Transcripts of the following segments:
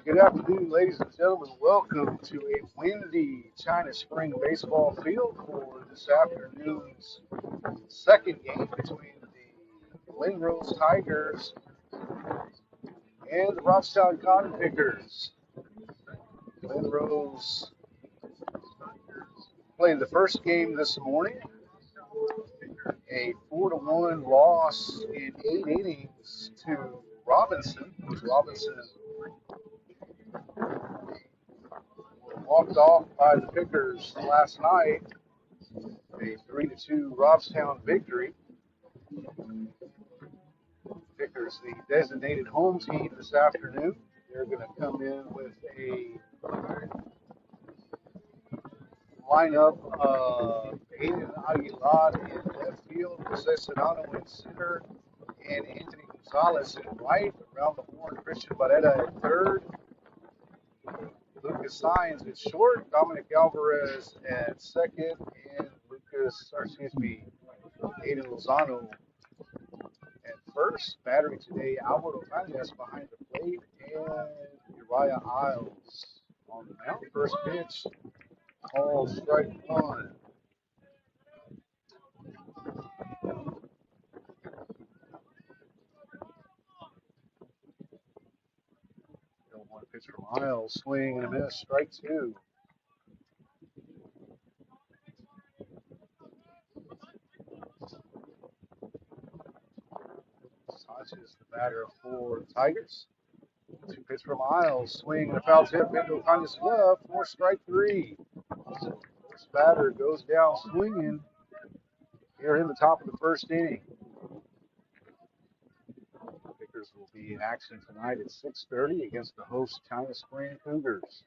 Good afternoon, ladies and gentlemen. Welcome to a windy China Spring baseball field for this afternoon's second game between the Glen Rose Tigers and the Robstown Cotton Pickers. Glen Rose played the first game this morning, a 4-1 loss in 8 innings to Robinson. Robinson walked off by the Pickers last night, a 3-2 Robstown victory. Pickers, the designated home team this afternoon. They're going to come in with a lineup of Aiden Aguilar in left field, Jose Sedano in center, and Anthony Gonzalez in right. Around the horn, Christian Barrera at third, Lucas Saenz at short, Dominic Alvarez at second, and Aiden Lozano at first. Battery today, Alvaro Canales behind the plate, and Uriah Isles on the mound. First pitch, called strike one. One pitch from Isles, swing and a miss, strike two. Sanchez, the batter for the Tigers. Two pitch from Isles, swing and a foul tip into Okanya's glove for strike three. First batter goes down swinging here in the top of the first inning. Pickers will be in action tonight at 6:30 against the host China Spring Cougars.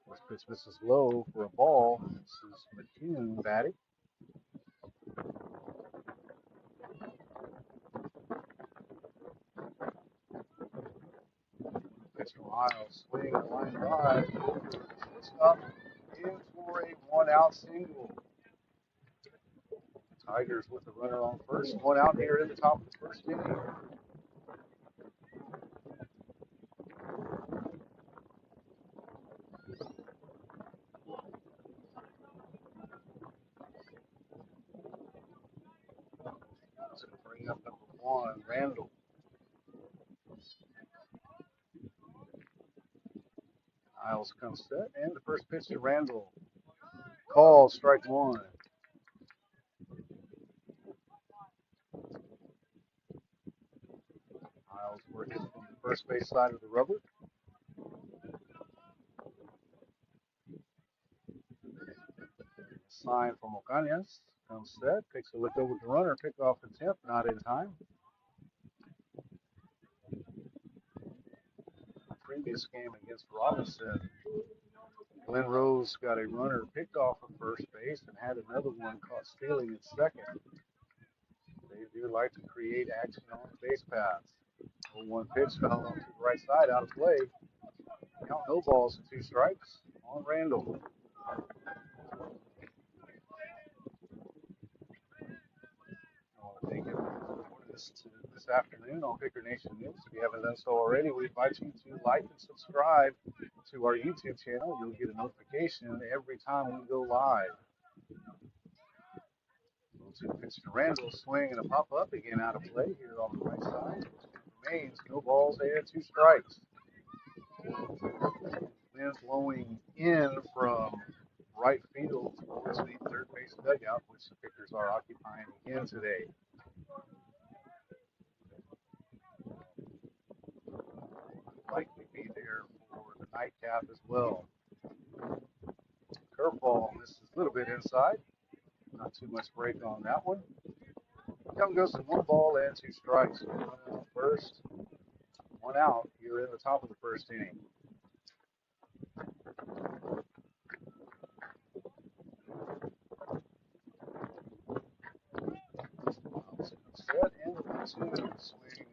First pitch misses low for a ball. This is McCune batting. Pitch from Isles, swing, line drive, it's up in for a one-out single. Tigers with the runner on first, one out here in the top of the first inning. It's going to bring up number one, Randall. Isles comes set, and the first pitch to Randall. Call, strike one. Isles working from the first base side of the rubber. Sign from Ocañas. Comes set, takes a look over the runner, pick off the tip, not in time. Previous game against Robinson, Glen Rose got a runner picked off of first base and had another one caught stealing at second. They do like to create action on the base paths. 0-1 pitch fell on to the right side, out of play. Count no balls and two strikes on Randall. I want to thank everyone for joining us this afternoon on Picker Nation News. If you haven't done so already, we invite you to like and subscribe to our YouTube channel. You'll get a notification every time we go live. Two pitch to Randall, swing and a pop up again out of play here on the right side. Remains no balls and two strikes. Wind blowing in from right field towards the third base dugout, which the Pickers are occupying again today. Likely be there for the nightcap as well. Curveball misses a little bit inside. Not too much break on that one. Young goes to one ball and two strikes. One out first, one out here in the top of the first inning. Set and the 1-2. Swing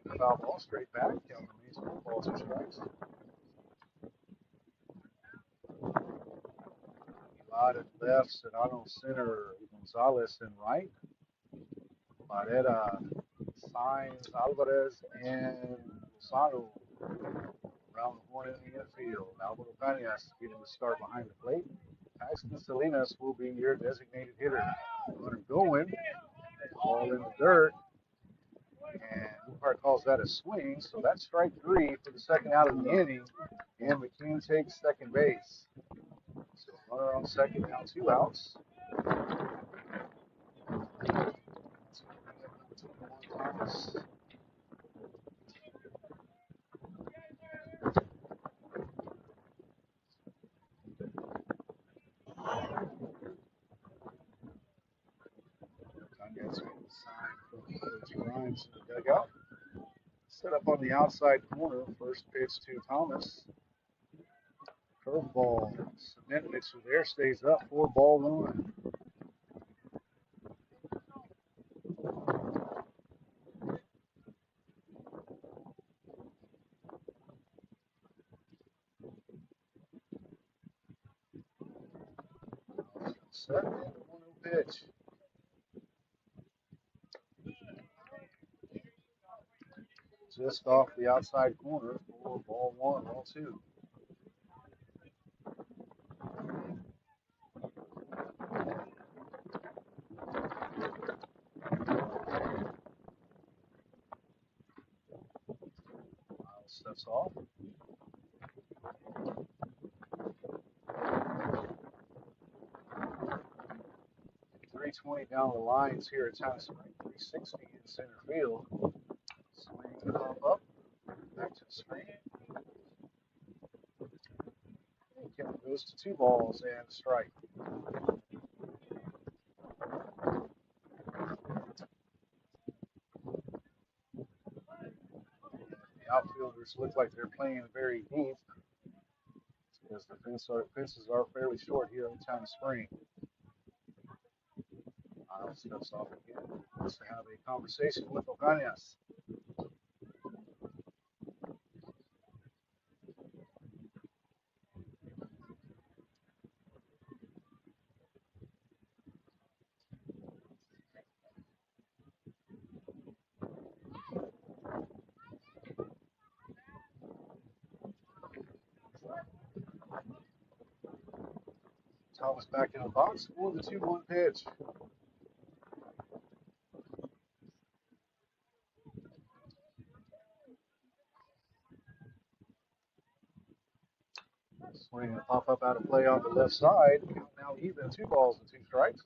the foul ball straight back. Count remains one ball, two strikes. Rod at left, Serrano center, Gonzalez in right, Barrera, Sainz, Alvarez, and Lozano around the horn in the infield. Alvaro Cañas getting the start behind the plate. Paxton Salinas will be your designated hitter. Runner going, ball in the dirt, and umpire calls that a swing, so that's strike three for the second out of the inning, and McKean takes second base. So runner on second, now two outs. Thomas. Cañas getting the sign from Coach Grimes in the dugout. Set up on the outside corner. First pitch to Thomas. Curveball. Cement mixer there. Stays up. 4-1. Set. 1-0 pitch. Just off the outside corner. 4-1. 1-2. Steps off. 320 down the lines here at Town Spring. 360 in center field. Swing and hop up. Back to the screen. Count goes to 2 balls and a strike. The outfielders look like they're playing very deep because the fences are fairly short here in Town Spring. Miles steps off again. Wants to have a conversation with Ocañas. Thomas back in the box for the 2-1 pitch. Swing and pop up out of play on the left side. Count now even. 2 balls and 2 strikes.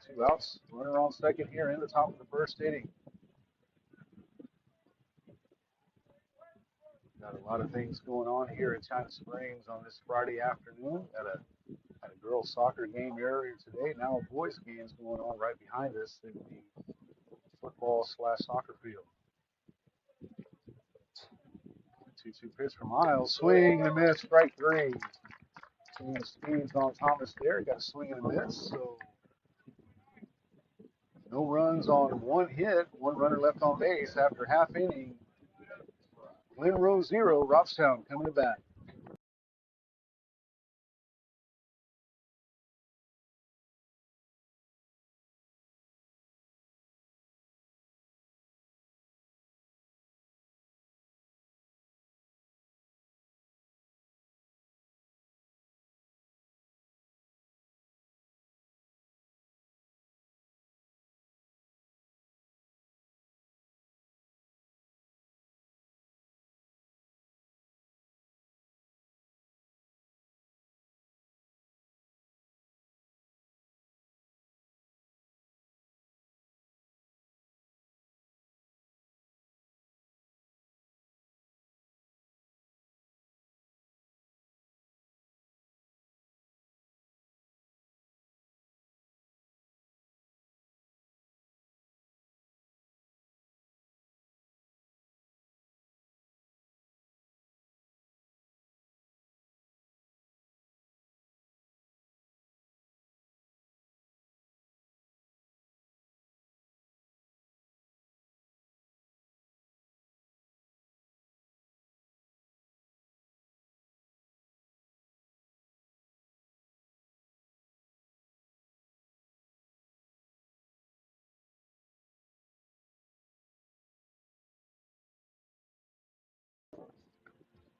2 outs. Runner on second here in the top of the first inning. Got a lot of things going on here in China Springs on this Friday afternoon. Had a girls soccer game earlier today. Now a boys game is going on right behind us in the football/soccer field. 2-2 pitch for Miles. Swing and a miss. Strike three. Seeing the speeds on Thomas there. Got a swing and a miss. So no runs on 1 hit. 1 runner left on base after half inning. Glen Rose 0. Robstown coming to bat.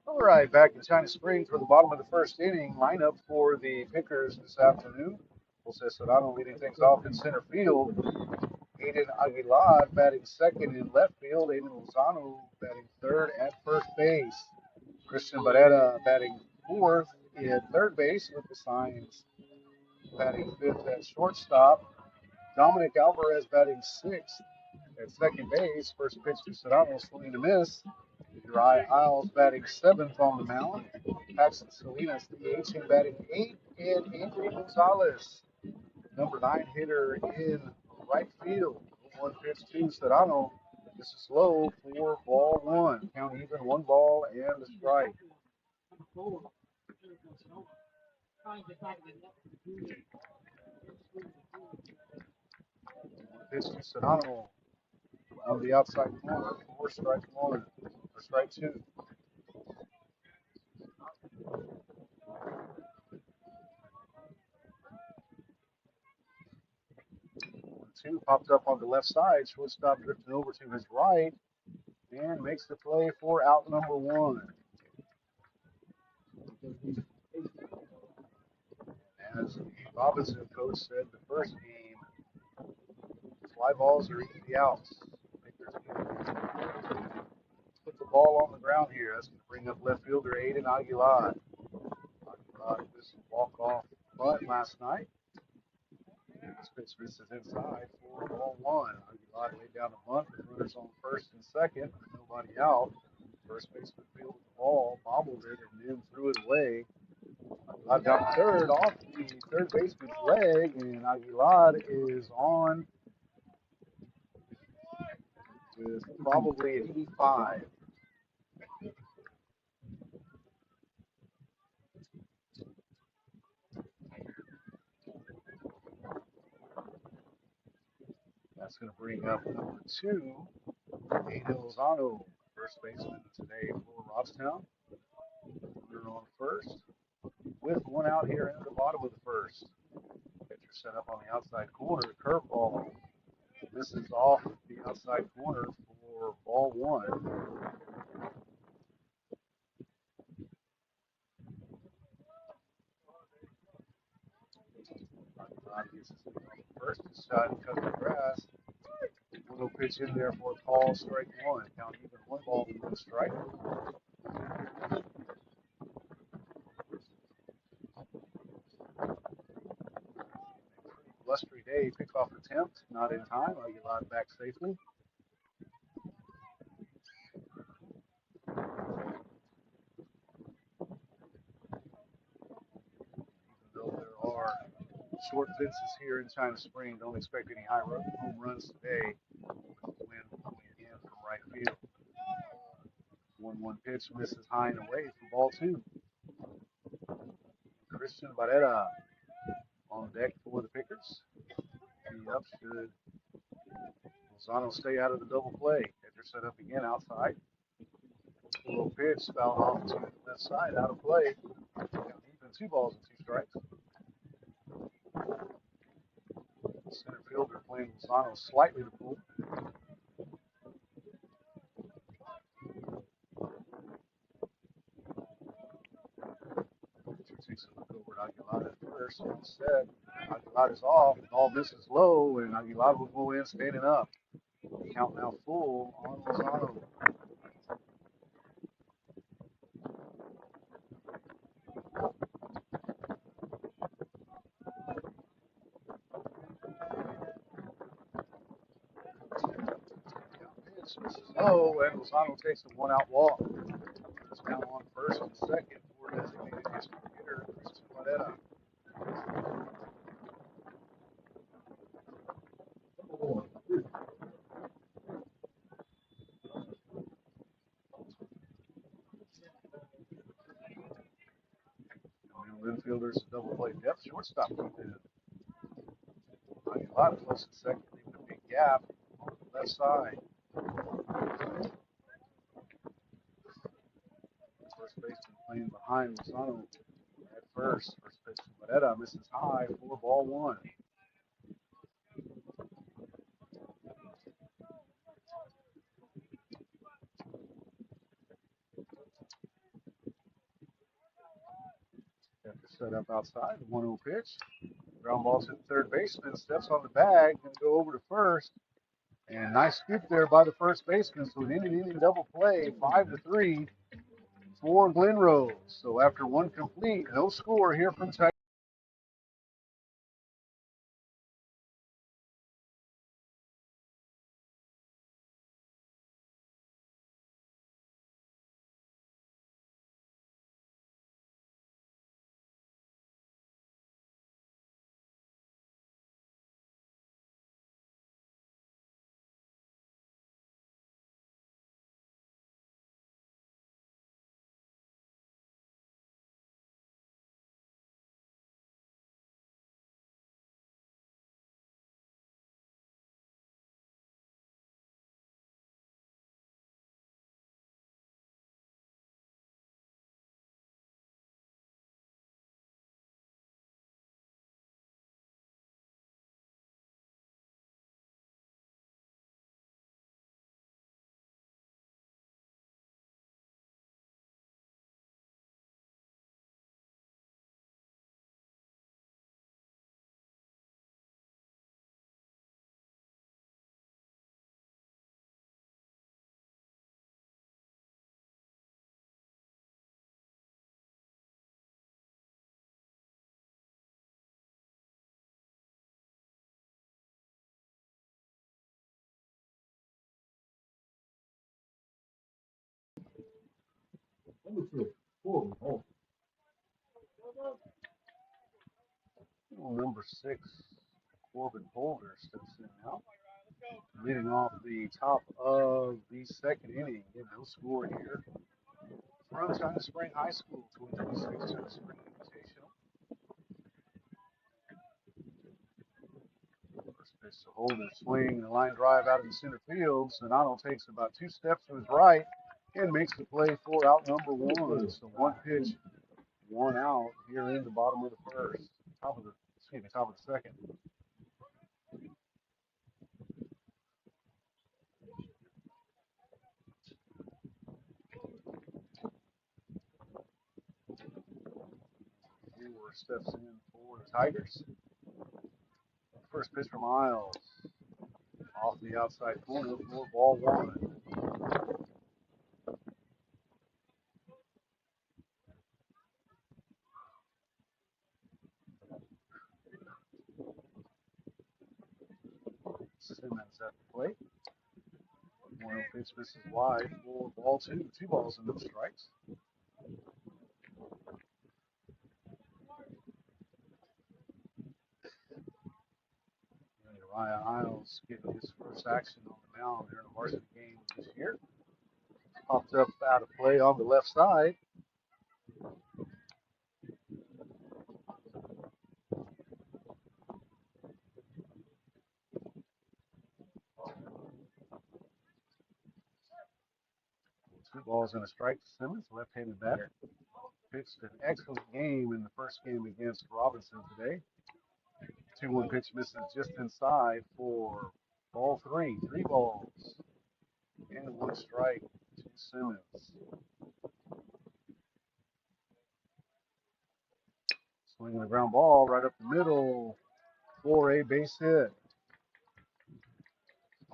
All right, back in China Springs for the bottom of the first inning. Lineup for the Pickers this afternoon. Jose Serrano leading things off in center field. Aiden Aguilar batting second in left field. Aiden Lozano batting third at first base. Christian Barrera batting fourth in third base with the Signs batting fifth at shortstop. Dominic Alvarez batting sixth at second base. First pitch to Serrano, swing and a miss. Dry Isles batting seventh on the mound. Paxton Salinas, DH, batting eighth, and Andrew Gonzalez, number 9 hitter in right field. 1 pitch to Serrano. This is low for ball one. Count even, 1 ball and a strike. Pitch to Serrano on the outside corner for strike one, or strike two. 1-2 popped up on the left side. Shortstop drifting over to his right and makes the play for out number one. As the Robinson coach said the first game, fly balls are easy outs. Put the ball on the ground here. That's going to bring up left fielder Aiden Aguilar. Aguilar just walk off bunt last night. This pitch misses inside for ball one. Aguilar laid down a bunt with runners on first and second. Nobody out. First baseman fielded the ball, bobbled it, and then threw it away. Aguilar got third off the third baseman's leg, and Aguilar is on with probably an 85. That's going to bring up number two, Aiden Lozano, first baseman today for Robstown. Runner on first, with one out here in the bottom of the first. Pitcher set up on the outside corner, curveball. This is off the outside corner for ball one. First shot and cut the grass. Little pitch in there for a call, strike one. Count even, 1 ball and 1 strike. Blustery day, pickoff attempt, not in time. Aguilar back safely. Even though there are short fences here in China Spring, don't expect any high home runs today. Wind coming in from right field. 1-1 pitch misses high and away for ball two. Christian Barrera on deck for the Pickers. The up should Lozano stay out of the double play. Pitcher set up again outside. A little pitch fouled off to the left side, out of play. Even 2 balls and 2 strikes. Center fielder playing Lozano slightly to pull. Pitcher takes a look over at Aguilar at first. Instead, Aguilar is off. Ball misses low, and Aguilar will go in standing up. Count now full on Lozano. Misses low, and Lozano takes a 1-out walk. It's now on first and second for designated hitter Christian Barrera. Infielders double play depth, shortstop deep in. Aguilar close to second, leaving a big gap on the left side. First baseman playing behind Lozano at first. First pitch to Barrera misses high for ball one. Set up outside, the 1-0 pitch. Ground ball to the third baseman, steps on the bag, going to go over to first. And nice scoop there by the first baseman. So an inning double play, 5-3 for Glen Rose. So after one complete, no score here from Texas. Number 6, Corbin Boulder steps in now. Leading off the top of the second inning. No score here. From China Spring High School, 2026 China Spring Invitational. First pitch to Holder, swing, the line drive out of the center field. Sonano takes about 2 steps to his right and makes the play for out number 1. So one pitch, 1 out here in the bottom of the first. Top of the second. Brewer steps in for the Tigers. First pitch from Miles. Off the outside corner for ball 1. Simmons at the plate. 1-0 pitch misses wide for ball 2. 2 balls and no strikes. Uriah Isles getting his first action on the mound during a varsity game this year. Popped up out of play on the left side. Two balls and a strike to Simmons, left-handed batter. Pitched an excellent game in the first game against Robinson today. 2-1 pitch misses just inside for ball 3. 3 balls and 1 strike to Simmons. Swinging a ground ball right up the middle for a base hit.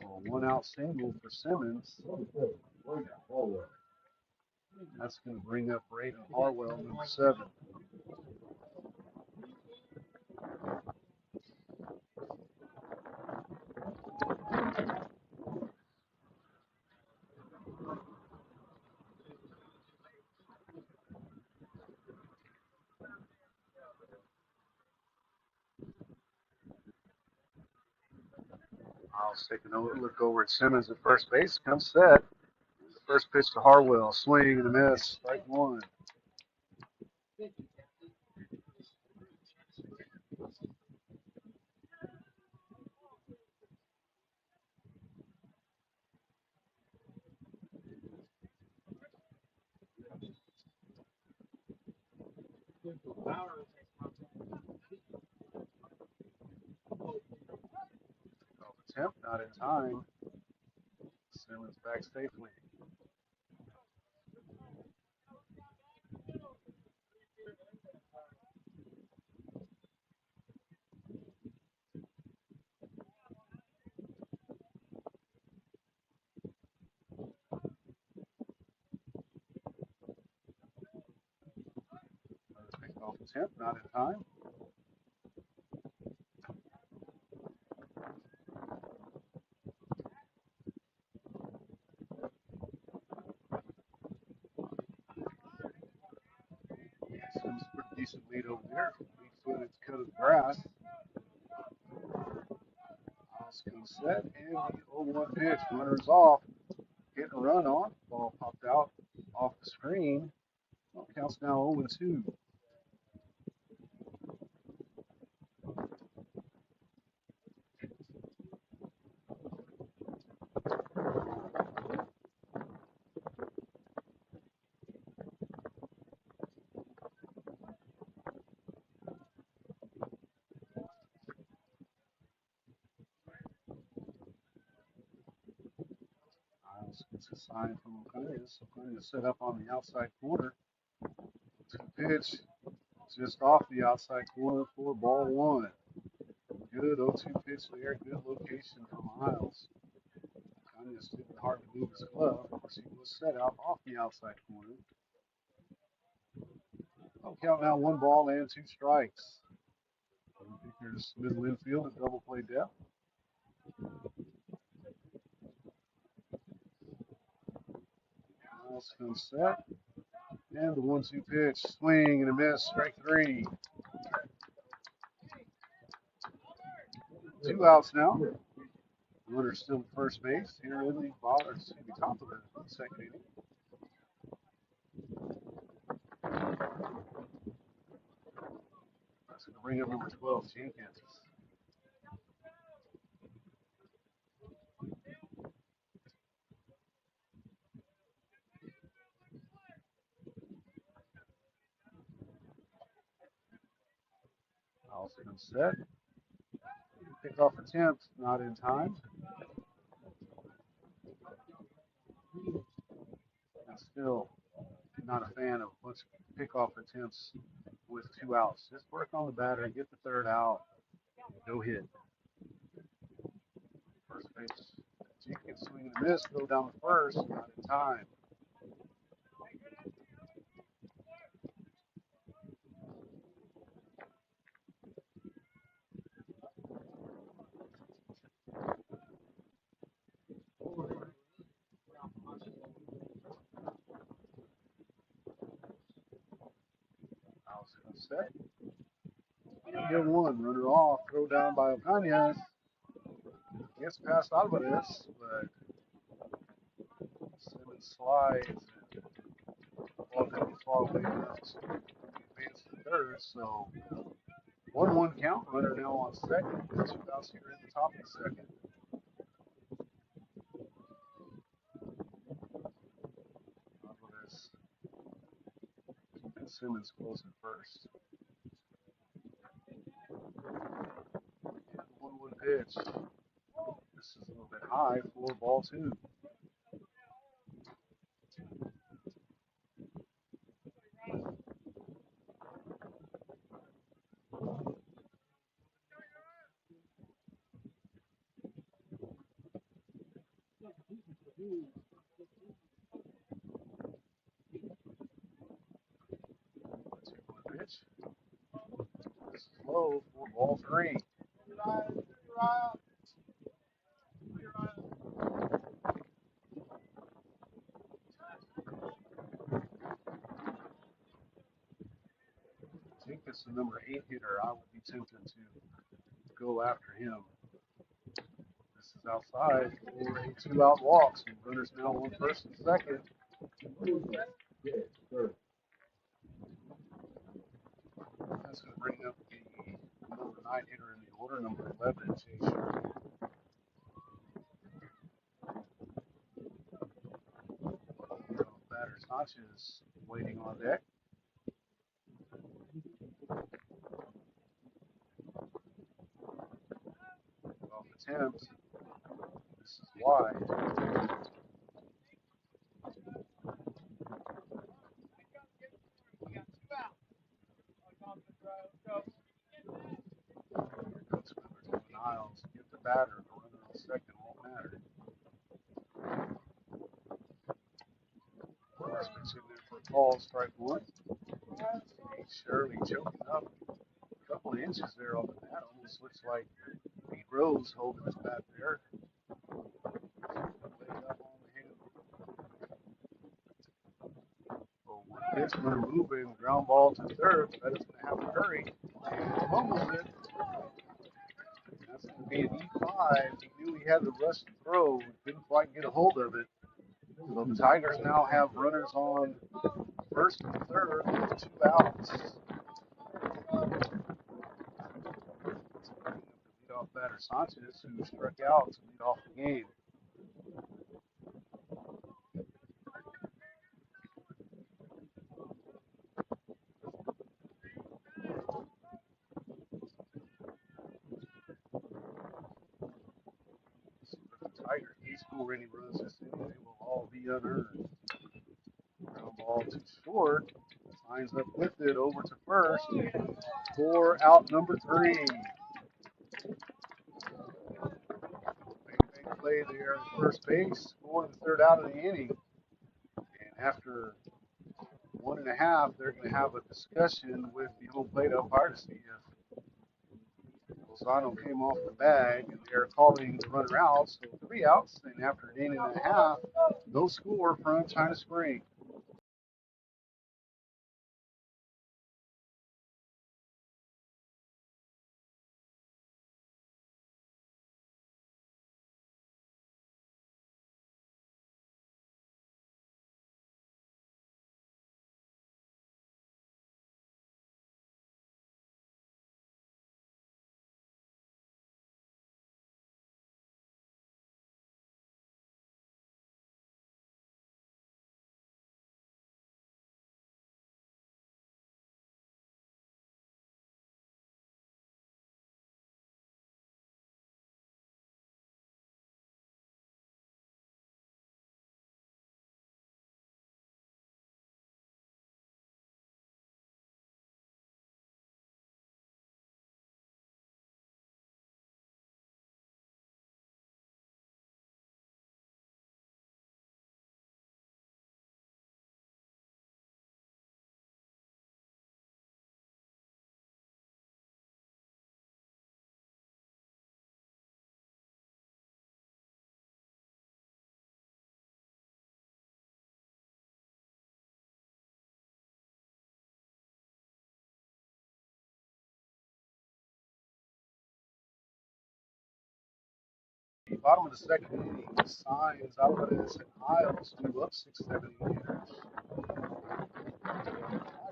A 1-out single for Simmons. That's going to bring up Braden Harwell, number 7. I'll take a look over at Simmons at first base. Comes set. First pitch to Harwell. Swing and a miss. Strike 1. Attempt not in time. Simmons back safely. attempt, not in time. Seems pretty decent lead over there. 8-foot cut of grass. Miles comes set, and the 0-1 pitch. Runner's off. Getting a run on. Ball popped out off the screen. Well, counts now 0-2. Miles gets a sign from O'Connor. O'Connor is set up on the outside corner. To pitch just off the outside corner for ball one. Good 0-2 pitch there. Good location from Miles. Kanya's didn't hard to move his glove. Of course, he was set out off the outside corner. I'll count now 1-2 strikes. Here's middle infield at double play depth. Miles comes set. And the 1-2 pitch. Swing and a miss. Strike three. 2 outs now. Runner still at first base here in the top of the second inning. That's going to bring up number 12, Jenkins. Miles comes set. Pickoff attempt, not in time. And still not a fan of much pickoff attempts with 2 outs. Just work on the batter, get the third out, go hit. First base, Jenkins swing and a miss, go down the first, not in time. Miles comes set. Get one, runner off, throw down by Ocaña. Gets past Alvarez, but Simmons slides and ball didn't get far away enough to advance to third. So 1-1 count, runner now on second. 2 outs here in the top of the second. Alvarez and Simmons closing first. And the 1-1 pitch. This is a little bit high for ball two. Pitch. This is low for ball three. I think it's the number 8 hitter. I would be tempted to go after him. This is outside for a 2-out walk. So runners now on first and second. That's going to bring up the number 9 hitter in the order, number 11, Jay Sherman. Batter Sanchez waiting on deck. Off attempt. This is wide. Coach number 2 Niles. Get the batter. The runner on second won't matter. First pitch in there for a call, strike one. Shirley choking up a couple of inches there on the mat. Almost looks like Pete Rose holding his bat there. Laid up on the handle. So one pitch, runner moving, ground ball to third. That is going to have to hurry. And fumbles it. That's going to be an E5. He knew he had the rush to throw. Couldn't quite get a hold of it. So the Tigers now have runners on first and third with 2 outs. Leadoff batter Sanchez, who struck out to lead off the game. So if the Tigers do score any runs this inning, they will all be unearned. Ground ball to short. Lines up with it over to first for out number 3. Big play there at first base for the third out of the inning. And after 1.5, they're going to have a discussion with the home plate umpire to see if Lozano came off the bag, and they're calling the runner out. So 3 outs, and after an 1.5, no score from China Spring. Bottom of the second inning, Signs, Alvarez, and Hiles move up 6-7 hitters. 5,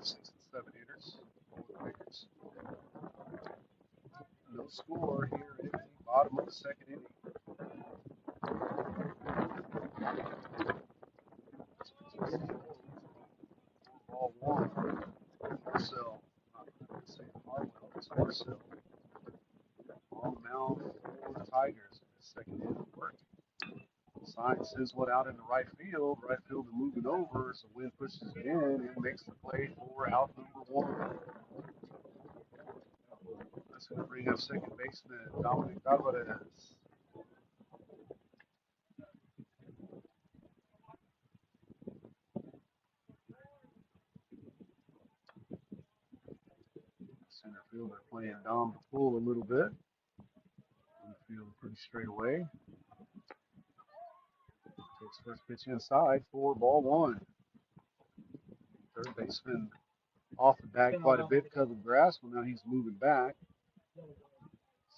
6, and 7 hitters for the Lakers. No score here in the bottom of the second inning. Ball 1. Marcel, not say Harwell, it's Marcel. On the mound for the Tigers in the second inning work. Signs sends one out into right field. Right fielder moving over, so Wynn pushes it in and makes the play for out number 1. That's going to bring up second baseman Dominic Alvarez. Center fielder playing Dom to pull a little bit. Infield pretty straight away. Takes first pitch inside for ball 1. Third baseman off the bag quite a bit because of grass. Well, now he's moving back.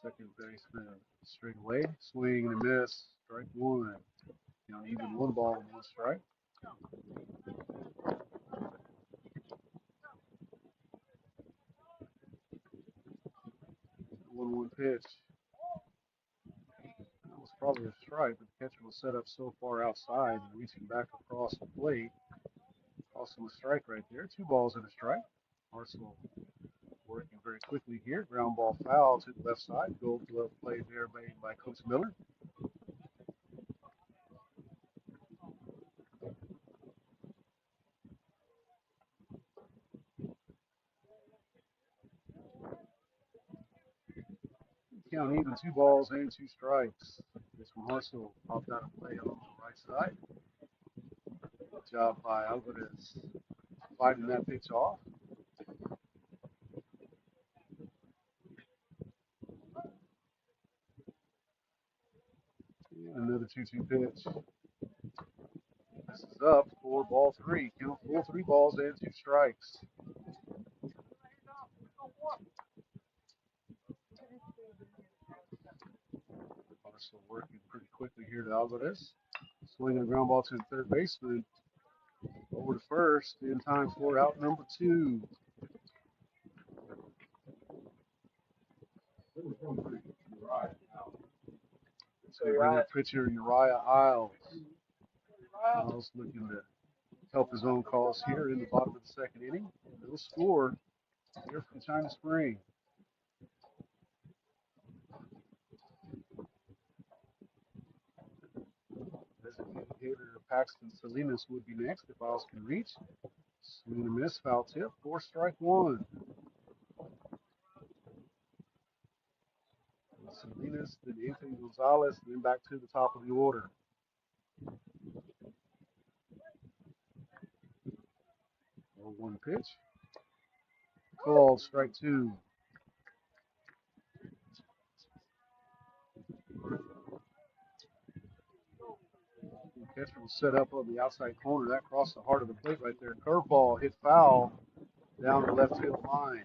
Second baseman straight away. Swing and a miss. Strike 1. Even 1 ball and 1 strike. 1-1 pitch. That was probably a strike, but the catcher was set up so far outside and reaching back across the plate. Also a strike right there. 2 balls and a strike. Arsenal working very quickly here. Ground ball foul to the left side. Gold glove play there made by Coach Miller. Count even 2 balls and 2 strikes. This one Arsenal popped out of play on the right side. Good job by Alvarez fighting that pitch off. Another 2-2 pitch. This is up for ball three. Count full 3 balls and 2 strikes. Barstow working pretty quickly here to Alvarez. Swinging a ground ball to the third baseman. Over to first in time for out number 2. So we bring up pitcher Uriah Isles. Isles looking to help his own cause here in the bottom of the second inning. No score here from China Spring. Designated hitter Paxton Salinas would be next if Isles can reach. Swing and a miss, foul tip, 4 strike 1. Salinas, then Anthony Gonzalez, then back to the top of the order. 0-1 pitch. Called strike 2. The catcher was set up on the outside corner. That crossed the heart of the plate right there. Curveball hit foul down the left field line.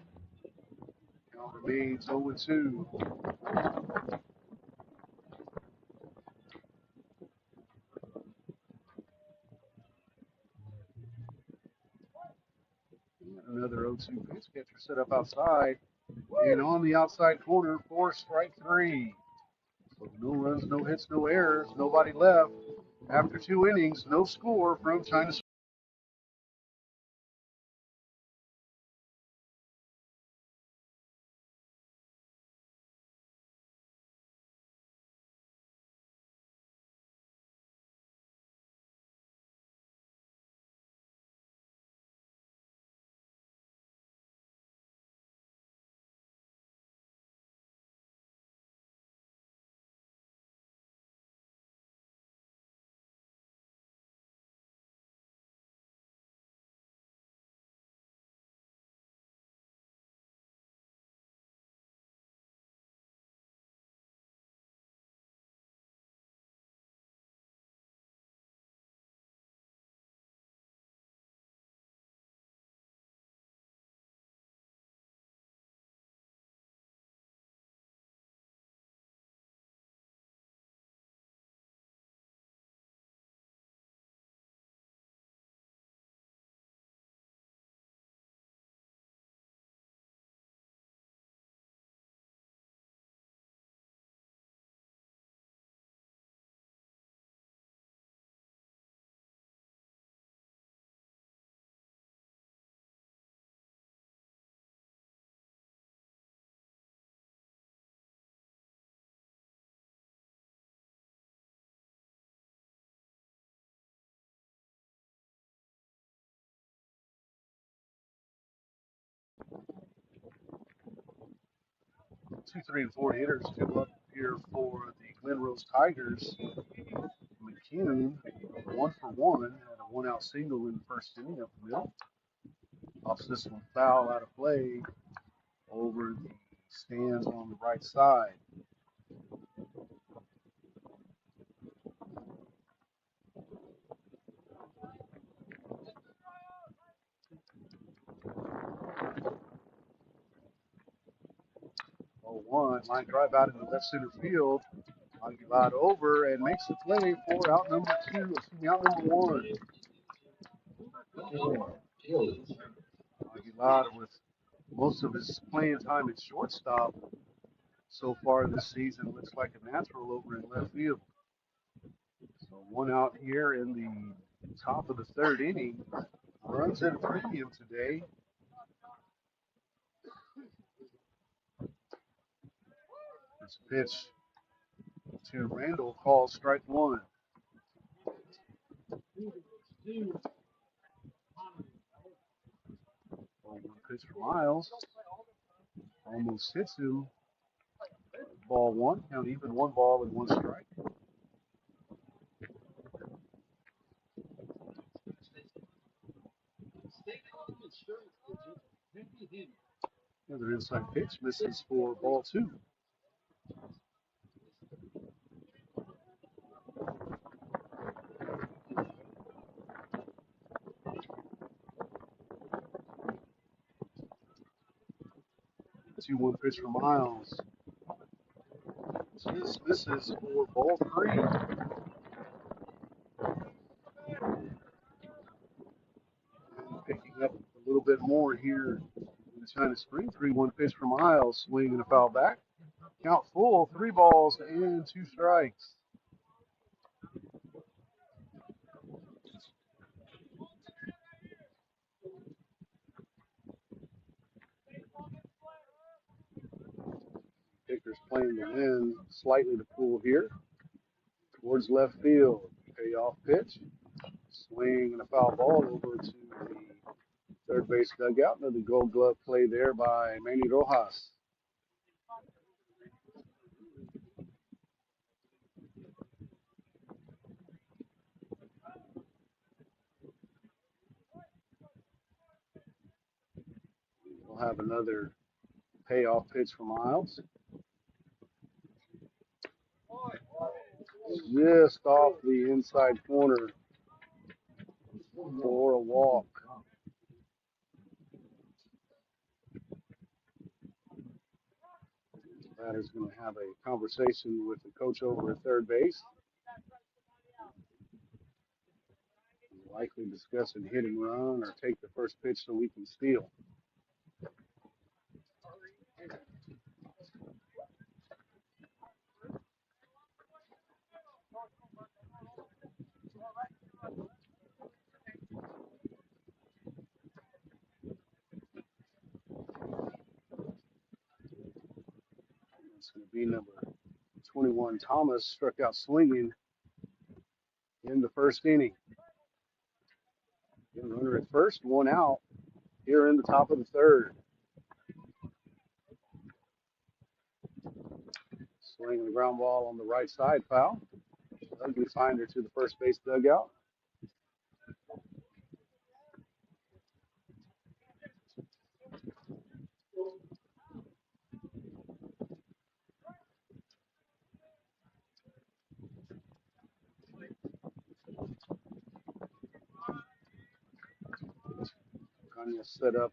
Count remains 0-2. Another 0-2 pitch. Catcher set up outside. And on the outside corner for strike 3. So no runs, no hits, no errors, nobody left. After 2 innings, no score from China. Two, 3, and 4 hitters come up here for the Glen Rose Tigers. McCune, 1-for-1, had a 1-out single in the first inning up the middle. Off this one, foul out of play over the stands on the right side. Oh, 1, line drive out into left center field. Aguilar over and makes the play for out number 2, out number 1. Aguilar with most of his playing time at shortstop so far this season looks like a natural over in left field. So 1 out here in the top of the 3rd inning. Runs at a premium today. This pitch to Randall called strike 1. 0-1 pitch for Miles. Almost hits him. Ball 1. Count even, 1 ball and 1 strike. Another inside pitch misses for ball 2. 2-1 pitch for Miles. Just misses for ball 3. And picking up a little bit more here in China Spring. 3-1 pitch for Miles. Swing and a foul back. Count full. 3 balls and 2 strikes. Pitcher's playing the wind slightly to pull here. Towards left field. Payoff pitch. Swing and a foul ball over to the third base dugout. Another gold glove play there by Manny Rojas. We'll have another payoff pitch for Miles. Just off the inside corner for a walk. Batter's going to have a conversation with the coach over at third base. Likely discussing hit and run or take the first pitch so we can steal. It's going to be number 21, Thomas, struck out swinging in the first inning. Getting runner at first, 1 out here in the top of the third. Swinging the ground ball on the right side, foul. Ugly finder to the first base dugout. Kind of set up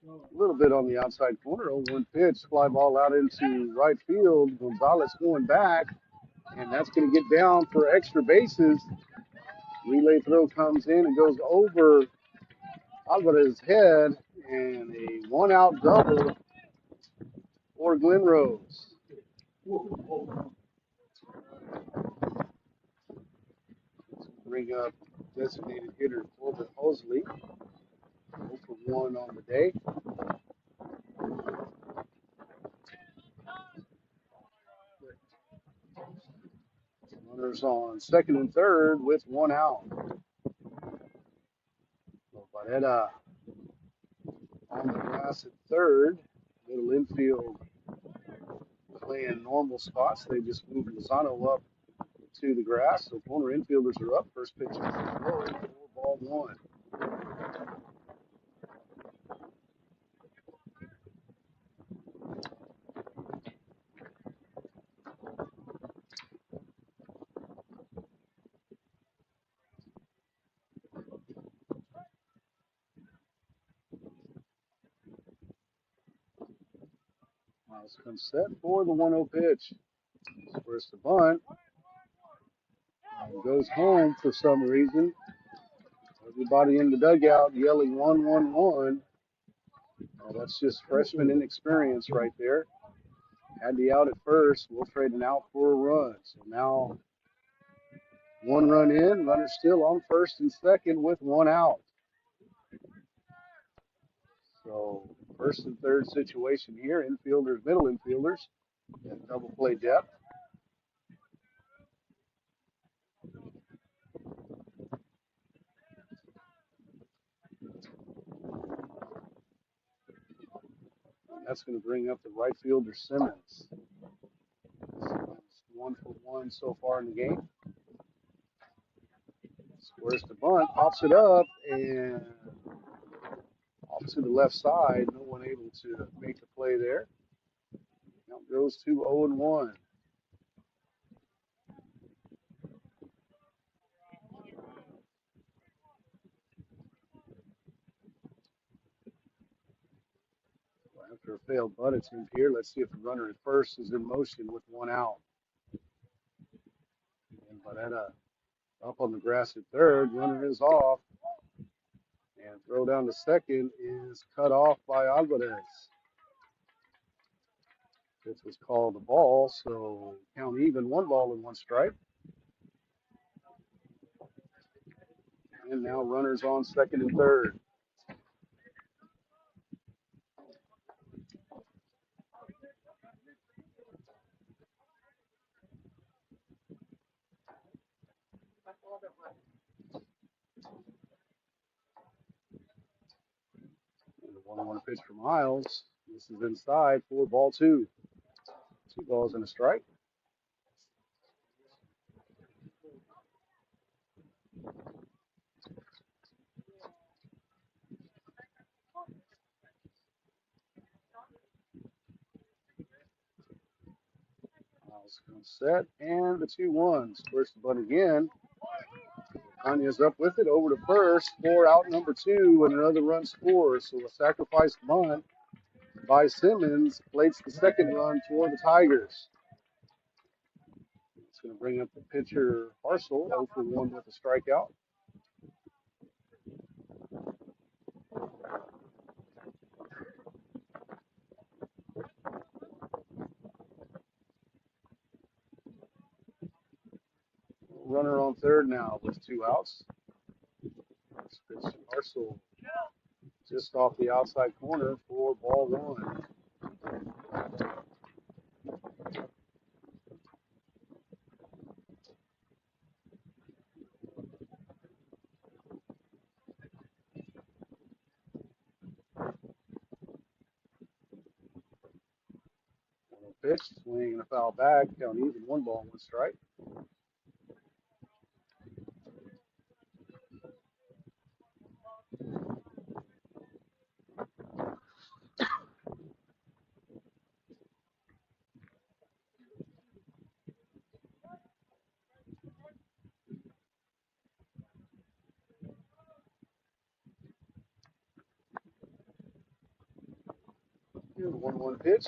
a little bit on the outside corner. 0-1 pitch, fly ball out into right field. Gonzalez going back, and that's going to get down for extra bases. Relay throw comes in and goes over Alvarez's head, and a 1-out double for Glen Rose. Bring up designated hitter Corbett Mosley. 0 for 1 on the day. Runners on second and third with 1 out. Barrera on the grass at third. Middle infield playing normal spots. They just moved Lozano up to the grass. So corner infielders are up. First pitch is throwing for ball 1. Miles comes set for the 1-0 pitch. Squares the bunt. And goes home for some reason. Everybody in the dugout yelling 1-1-1. That's just freshman inexperience right there. Had the out at first. We'll trade an out for a run. So now 1 run in. Runner still on first and second with 1 out. So first and third situation here. Infielders, middle infielders. And double play depth. That's going to bring up the right fielder Simmons. 1 for 1 so far in the game. Squares the bunt, pops it up, and off to the left side. No one able to make the play there. Count goes to 0-1. After a failed bunt attempt here, let's see if the runner at first is in motion with one out. And Barrera up on the grass at third. Runner is off. And throw down to second is cut off by Alvarez. This was called a ball, so count even, 1-1 strike. And now runners on second and third. And the 1-1 pitch for Miles. This is inside for ball two. 2 balls and a strike. Miles going to set, and the 2-1. First the bunt again. Kanya's up with it over to first for out number two, and another run scores. So a sacrifice bunt by Simmons plates the second run for the Tigers. It's going to bring up the pitcher Parcel, 0 for 1 with a strikeout. Runner on third now with 2 outs. Pitch Parcel just off the outside corner for ball one. Pitch, swing and a foul back, count even, 1-1 strike. Here's the 1-1 pitch.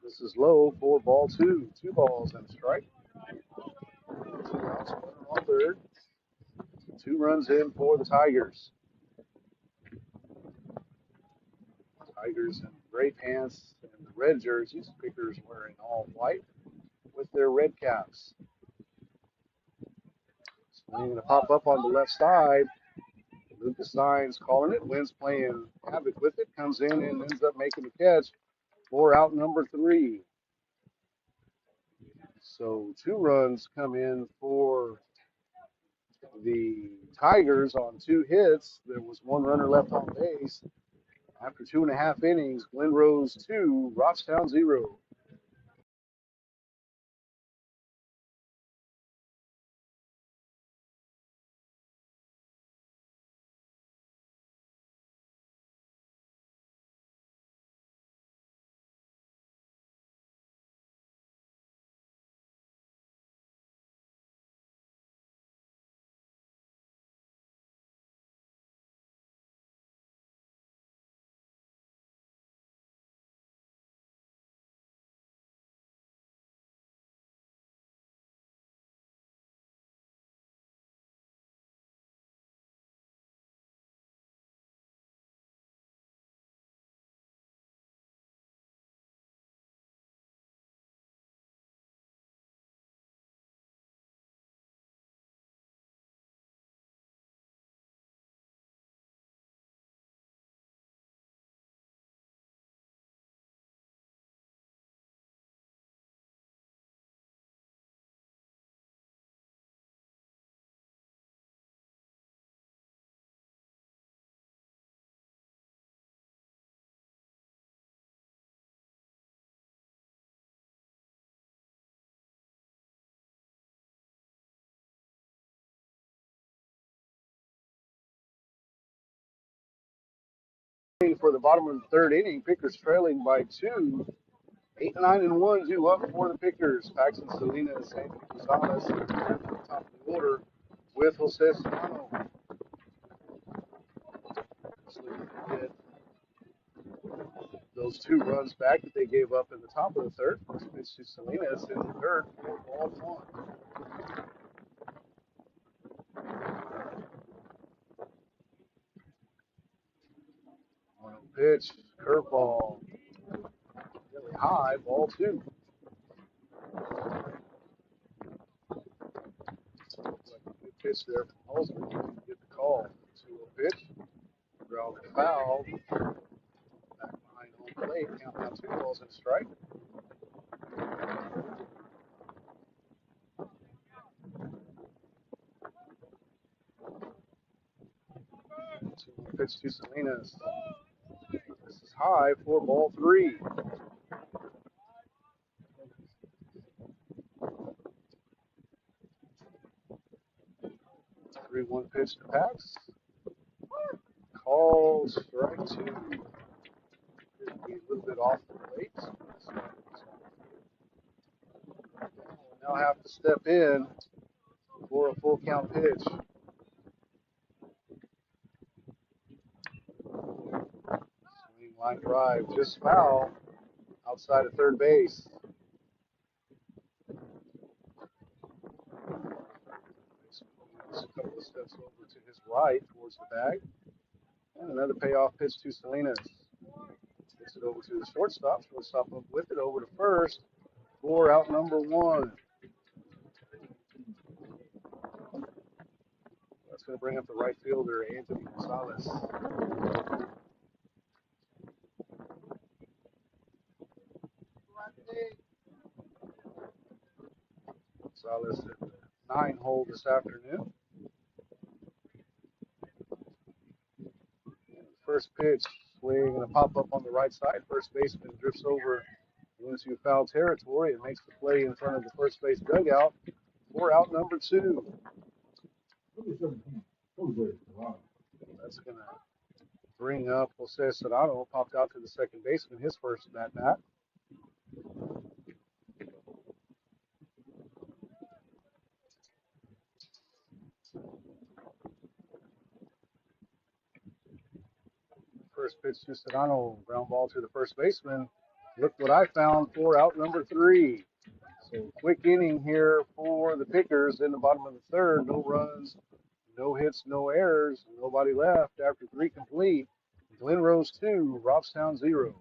This is low for ball two. 2 balls and a strike. 2 outs, runner on third. 2 runs in for the Tigers. Tigers in gray pants and red jerseys. Pickers wearing all white with their red caps. Swing and a pop up on the left side. Lucas Signs calling it. Wynn's playing havoc with it. Comes in and ends up making the catch for out number 3. So 2 runs come in for the Tigers on 2 hits. There was 1 runner left on base. After 2.5 innings, Glen Rose 2, Robstown 0. For the bottom of the 3rd inning, Pickers trailing by 2. 8, 9, and 1, 2 up for the Pickers. Paxton Salinas and Gonzalez at the top of the order with Jose Serrano. Those those 2 runs back that they gave up in the top of the third. First pitch to Salinas in the third for ball 1. 1-0 pitch, curveball, really high, ball 2. Looks like a good pitch there from Holzman. Didn't get the call. 2-0 pitch, grounded foul. Back behind home plate, count down 2 balls and a strike. 2-1 pitch to Salinas. This is high for ball 3. 3-1 pitch to Pax. Call strike 2. Could be a little bit off the plate. We'll now have to step in for a full count pitch. Swing line drive, just foul outside of third base. A couple of steps over to his right towards the bag. And another payoff pitch to Salinas. Gets it over to the shortstop. Shortstop up with it over to first for out number 1. That's going to bring up the right fielder, Anthony Gonzalez. Gonzalez at the 9 hole this afternoon. First pitch, swing and a pop up on the right side. First baseman drifts over into foul territory and makes the play in front of the first base dugout for out number 2. That's going to bring up Jose Serrano, popped out to the second baseman, his first at bat. First pitch to Serrano, ground ball to the first baseman. Look what I found for out number 3. So quick inning here for the Pickers in the bottom of the third. No runs, no hits, no errors, nobody left after 3 complete. Glen Rose 2, Robstown 0.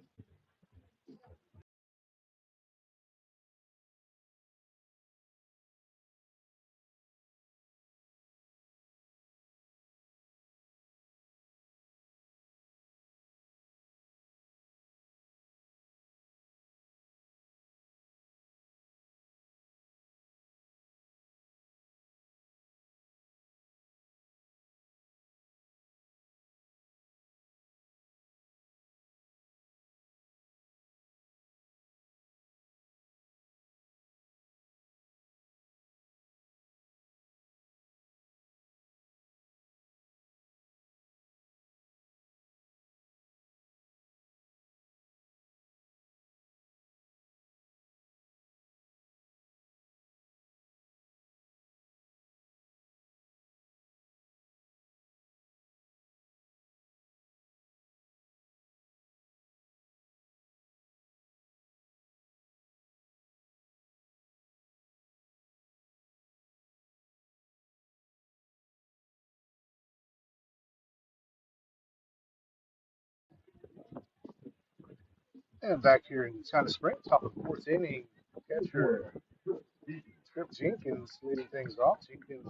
And back here in China Springs, top of the 4th inning, catcher Trip Jenkins leading things off. Jenkins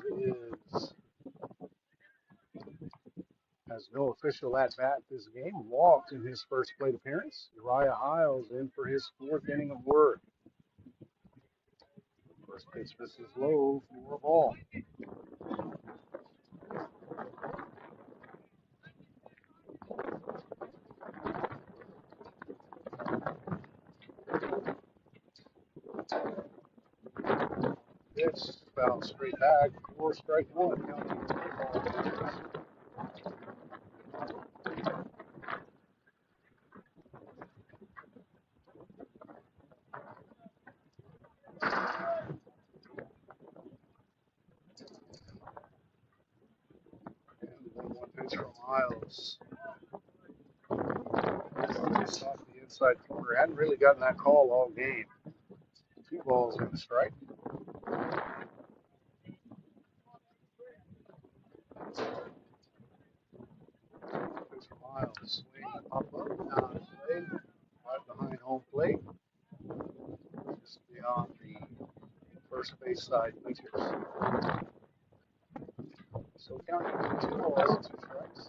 has no official at bat this game. Walked in his first plate appearance. Uriah Hiles in for his 4th inning of work. First pitch misses low for a ball. Pitch bounced straight back for strike 1. And the 1-1 pitch from Hiles. Just off the inside corner. Hadn't really gotten that call all game. 2 balls and a strike. Pitch for Miles. Swing and pop up. Down the play. Right behind home plate. Just beyond the first base side bleachers. So counting 2 balls and 2 strikes.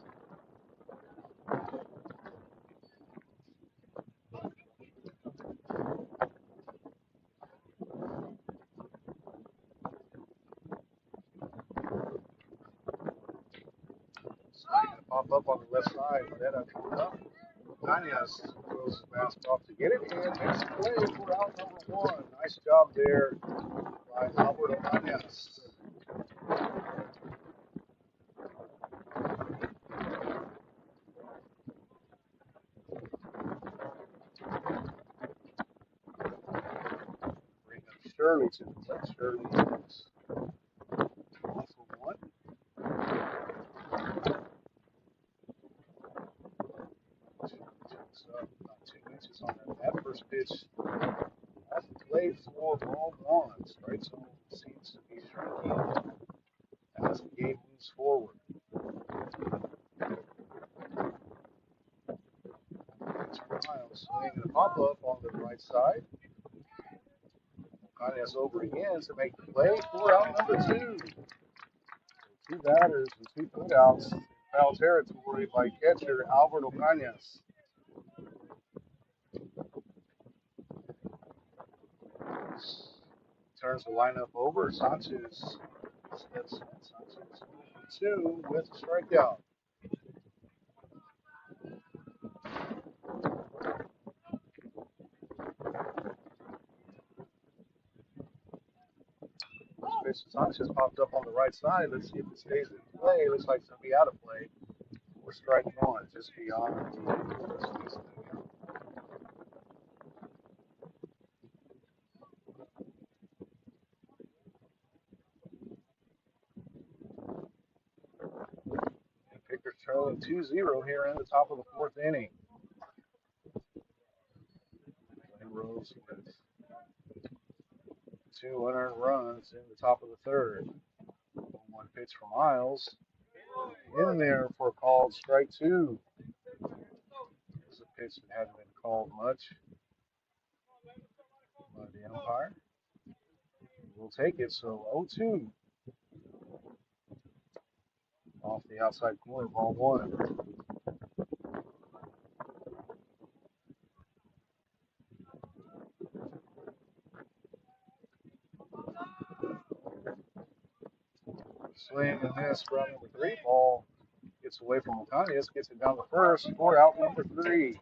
Swing and pop up on the left side. That coming up. Nanias throws his mask off to get it and makes the play for out number 1. Nice job there by Alberto Nanias. Bring up Shirley to the plate. Shirley is 1 for 1. Checks up about 2 inches on that first pitch. At the plate for ball 1. Strike zone seems to be shrinking as the game moves forward. Miles swing and a pop up on the right side. Cañas over again to make the play for out number 2. 2 batters and 2 putouts in foul territory by catcher Alberto Cañas. Turns the lineup over. Sanchez steps in. Sanchez 2 with a strikeout. Sanchez popped up on the right side. Let's see if it stays in play. Looks like it's going to be out of play. We're striking on just beyond the first base of the game. Pickers trailing 2-0 here in the top of the 4th inning. Glen Rose with 2 unearned runs in the top of the 3rd. 1 pitch for Miles. In there for a called strike 2. This is a pitch that hadn't been called much by the umpire. We'll take it. So 0-2. Off the outside corner, ball 1. Swing and miss for out number 3. Ball gets away from Cañas, gets it down to first for out number 3.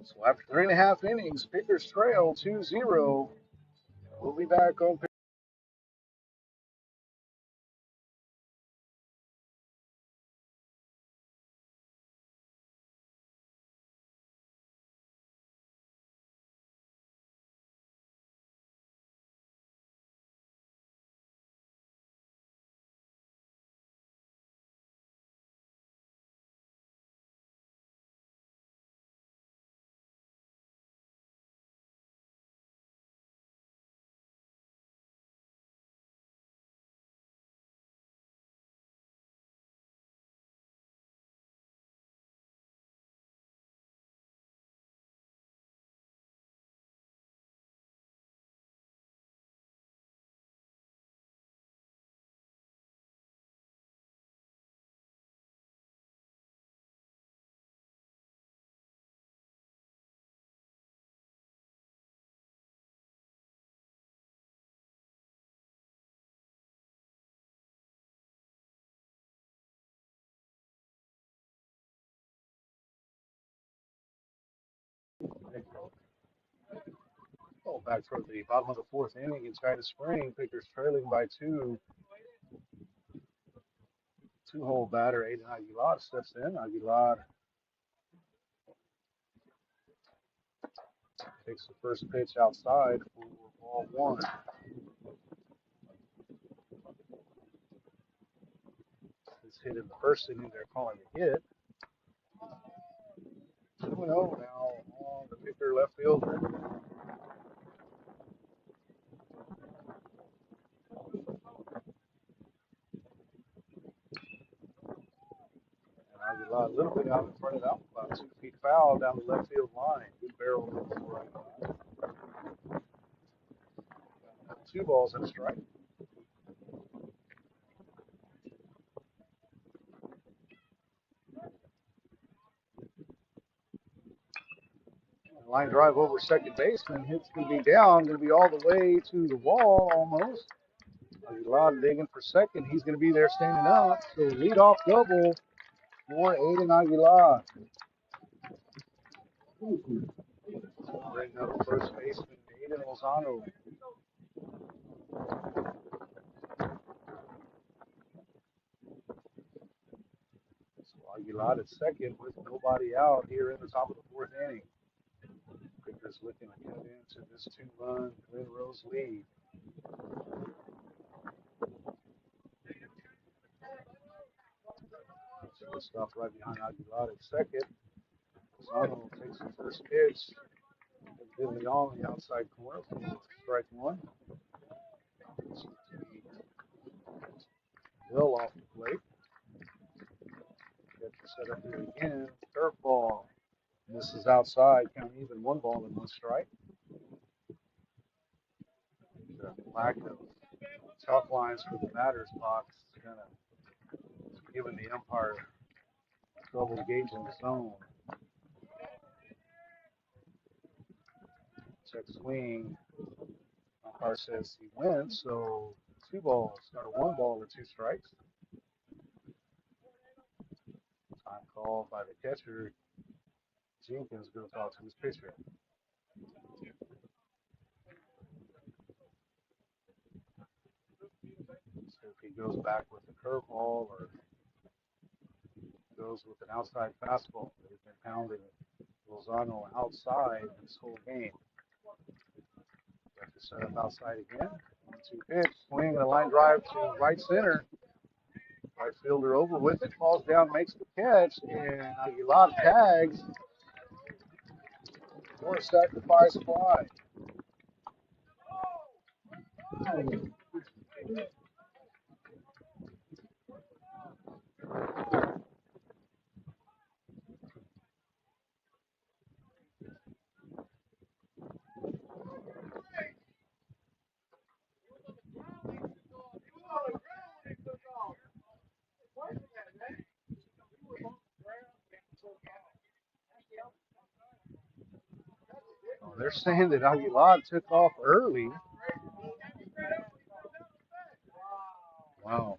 So after 3.5 innings, Pickers trail 2-0. We'll be back on. Oh, back toward the bottom of the 4th inning in China Spring. Pickers trailing by 2. 2-hole batter, Aiden Aguilar steps in. Aguilar takes the first pitch outside for ball 1. His hit in the first inning. They're calling a hit. 2-0 now on the picker left fielder. And Aguilar a little bit out in front of that, about 2 feet foul down the left field line. Good barrel for Aguilar. 2 balls and a strike. Line drive over second baseman. Hit's going to be down. Going to be all the way to the wall almost. Aguilar digging for second. He's going to be there standing up. So leadoff double for Aiden Aguilar. Bring up first baseman Aiden Lozano. So Aguilar at second with nobody out here in the top of the fourth inning. Pickers looking to cut into this 2-run Glen Rose lead. Shortstop right behind Aguilar at second. Lozano takes the first pitch. Evidently on the outside corner. Strike one. Bill off the plate. Catcher set up here again. Curveball. Misses outside. Count even 1 ball and 1 strike. The lack of tough lines for the batter's box is kind of giving the umpire trouble gauging the zone. Check swing. Umpire says he wins, so 2 balls, or 1 ball or 2 strikes. Time called by the catcher. Jenkins goes out to his pitcher. So if he goes back with the curveball or goes with an outside fastball, they've been pounding Lozano outside this whole game. Got to set up outside again. 1-2 pitch, swing and a line drive to right center. Right fielder over with it, falls down, makes the catch, and Aguilar tags for a sacrifice fly. They're saying that Aguilar took off early. Wow.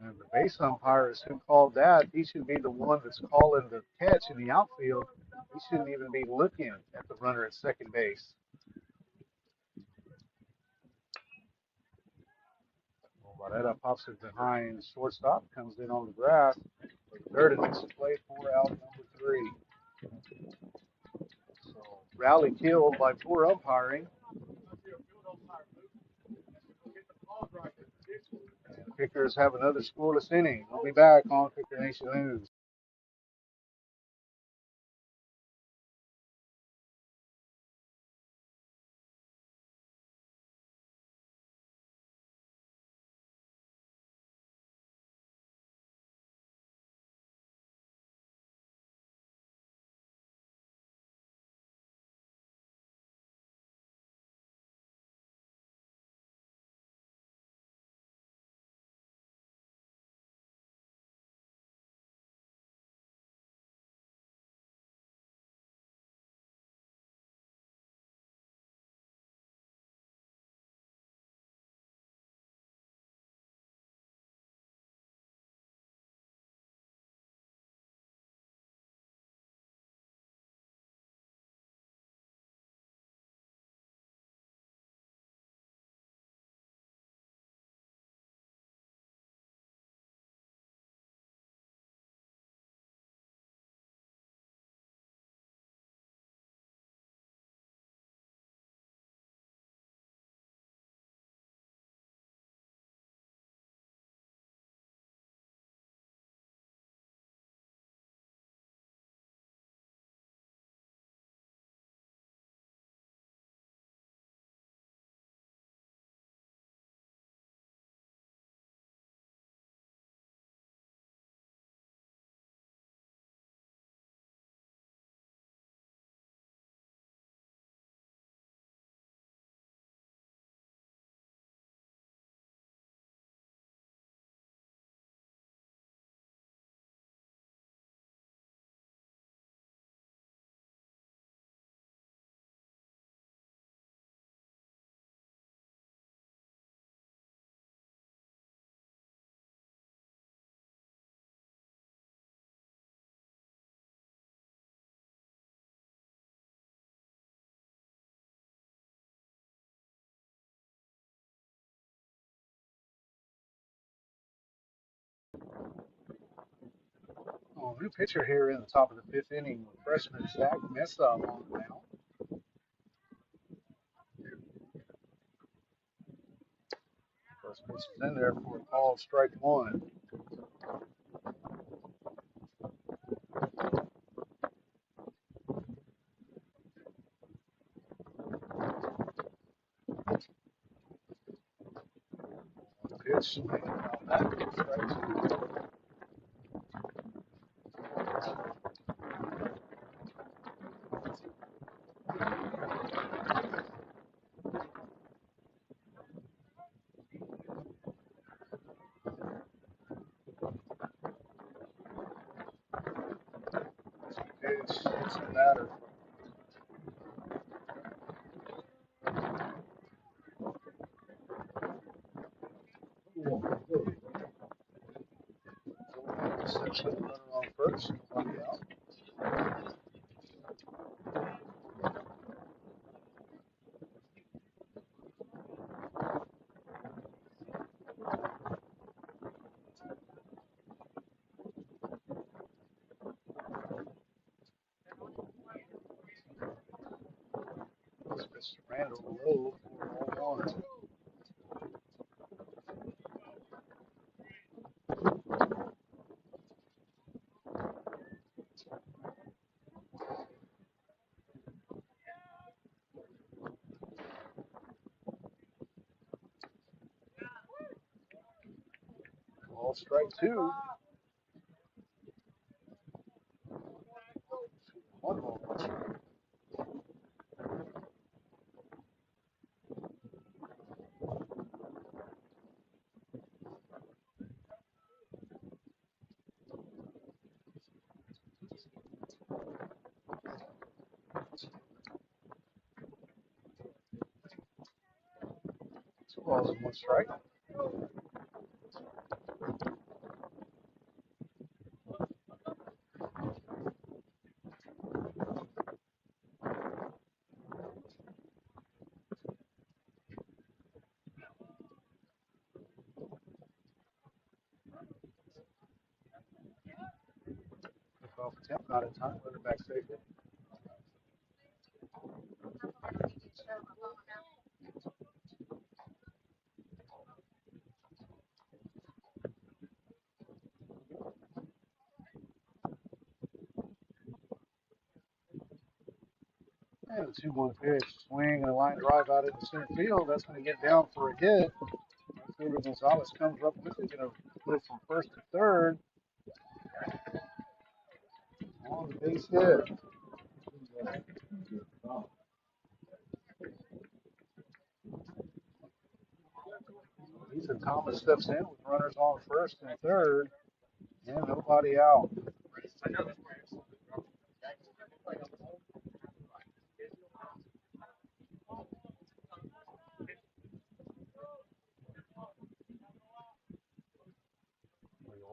And the base umpire is who called that. He should be the one that's calling the catch in the outfield. He shouldn't even be looking at the runner at second base. Barrera pops it behind shortstop, comes in on the grass. Third and makes a play for out number 3. So rally killed by poor umpiring. And Pickers have another scoreless inning. We'll be back on Picker Nation News. Well, new pitcher here in the top of the fifth inning with freshman Zach Mesa on the mound. First pitch is in there for a called strike one. Pitch, strike two. Pitch, it's a batter. Reception, runner on first, one out. This pitch to Randall low for ball one. Ball strike two. One ball, one strike. Two balls and one strike. Off attempt, not in time. Runner back safely. And a 2-1 pitch. Swing and a line drive out into center field. That's going to get down for a hit. Fielder Gonzalez comes up with it. Going to put it from first to third. On the base hit. Ethan Thomas steps in with runners on first and third. And nobody out.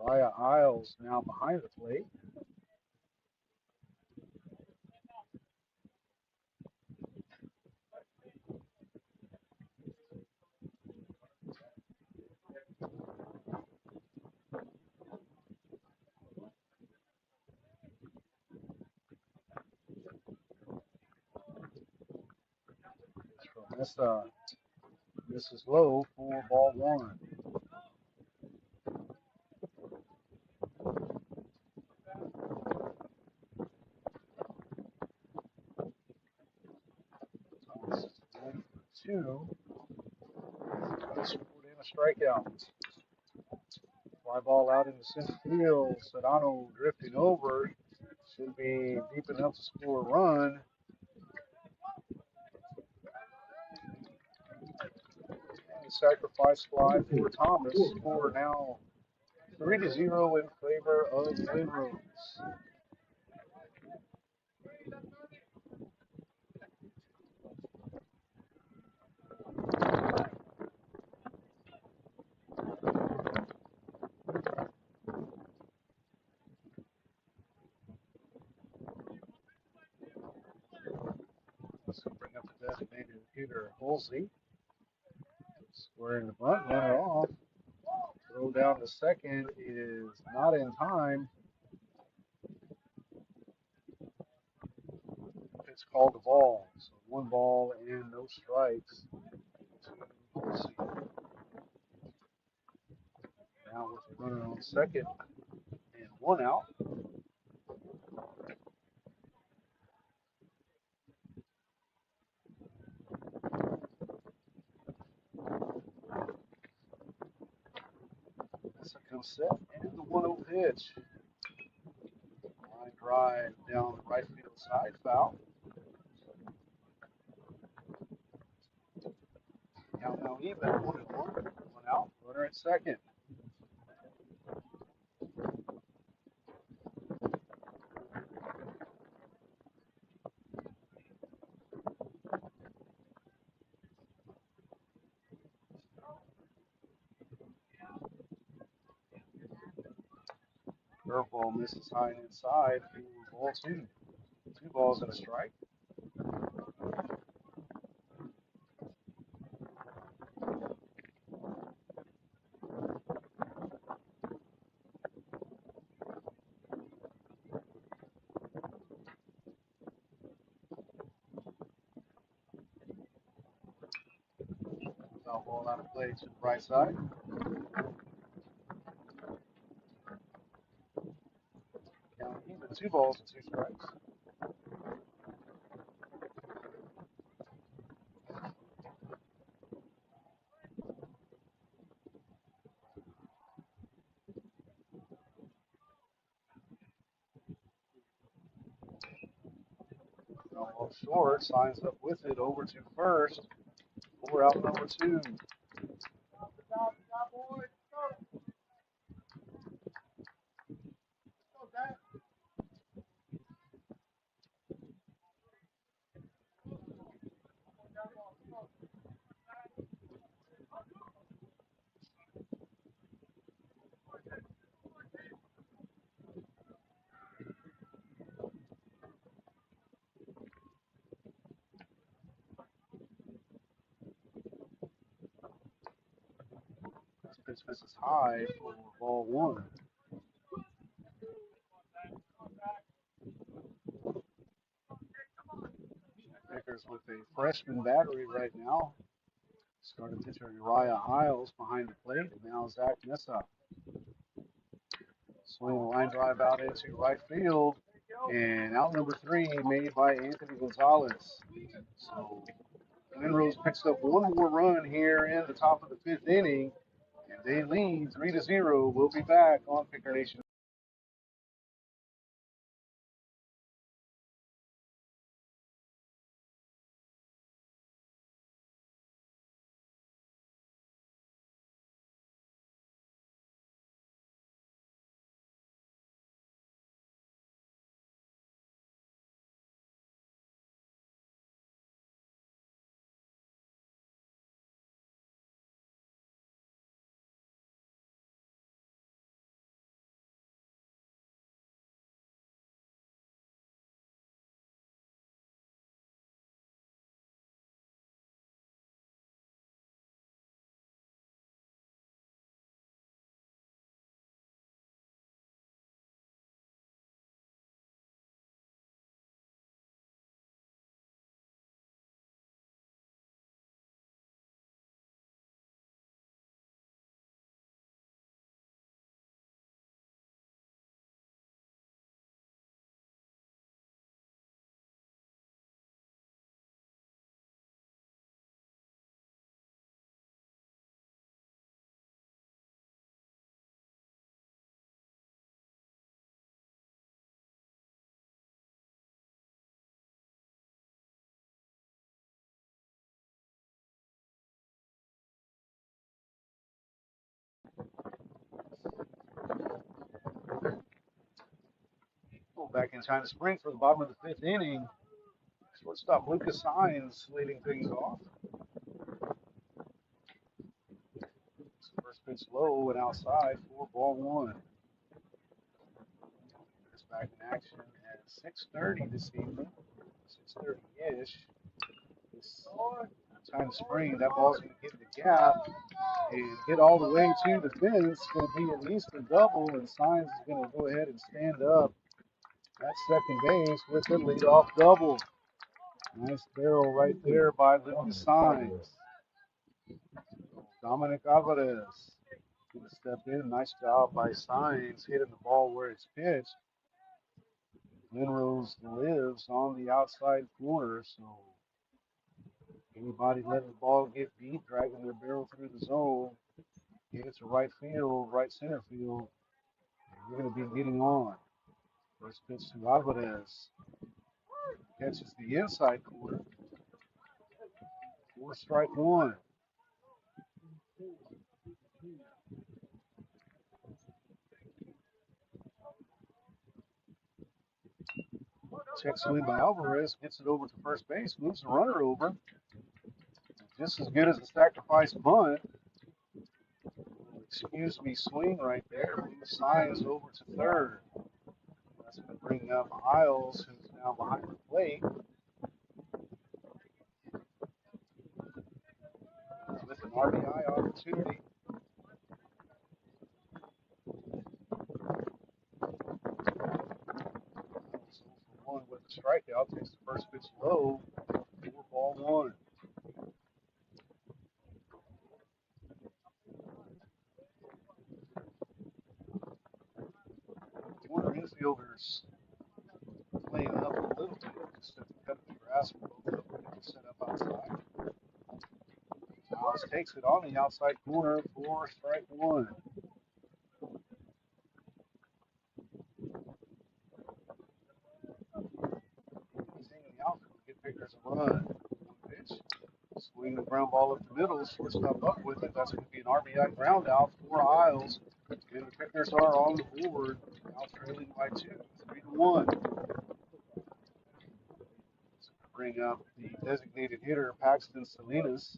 Uriah Isles now behind the plate. This is low for ball one. Thomas is 1 for 2. Just pulled in a strikeout. Fly ball out into center field. Sedano drifting over. Should be deep enough to score a run. And sacrifice fly for Thomas. Score now 3-0 in favor of Glen Rose. So bring up the designated hitter, Halsey. Squaring the bunt, runner off. Throw down to second is not in time. It's called the ball. So 1 ball and no strikes. Now with a runner on second and 1 out. Mesa comes set and the 1-0 pitch. Line drive down the right field side, foul. Count now even, 1-1. 1 out, runner at second. Curveball misses high and inside for ball 2. 2 balls and a strike. Foul ball out of play to the right side. Count even, 2 balls and 2 strikes. Ball short, signs up with it over to first. 4 out number 2. This pitch misses high for ball 1. Vickers with a freshman battery right now. Starting pitcher Uriah Hiles behind the plate. Now Zach Mesa. Swing a line drive out into right field. And out number 3 made by Anthony Gonzalez. So Glen Rose picks up 1 more run here in the top of the 5th inning. And they lead 3-0. We'll be back on Picker Nation. Back in China Springs for the bottom of the 5th inning. Shortstop Lucas Hines leading things off. First pitch low and outside for ball 1. It's back in action at 6:30 this evening. 6:30-ish. This China Springs, that ball's going to get the gap and get all the way to the fence. It's going to be at least a double, and Sines is going to go ahead and stand up at second base with a leadoff double. Nice barrel right there by Lucas Signs. Dominic Alvarez gonna step in. Nice job by Signs hitting the ball where it's pitched. Glen Rose lives on the outside corner, so anybody letting the ball get beat, dragging their barrel through the zone, get it to right field, right center field, you're going to be getting on. First pitch to Alvarez. Catches the inside corner. 4-1. Check swing by Alvarez. Gets it over to first base. Moves the runner over. Just as good as a sacrifice bunt. Excuse me, swing right there. Moves Signs over to third. That's going to bring up Hiles, who's now behind the plate with an RBI opportunity. So for one with a strikeout, takes the first pitch low. 4-1. Corner infielders playing up a little bit, just at the cut of the grass for both of them to set up outside. Miles takes it on the outside corner for strike one. He's in the outfield. Get Pickers a run. One pitch. Swing the ground ball up the middle. Shortstop up with it. That's going to be an RBI ground out for Isles. And the Pickers are on the board. Now trailing by 2, 3-1. Bring up the designated hitter, Paxton Salinas.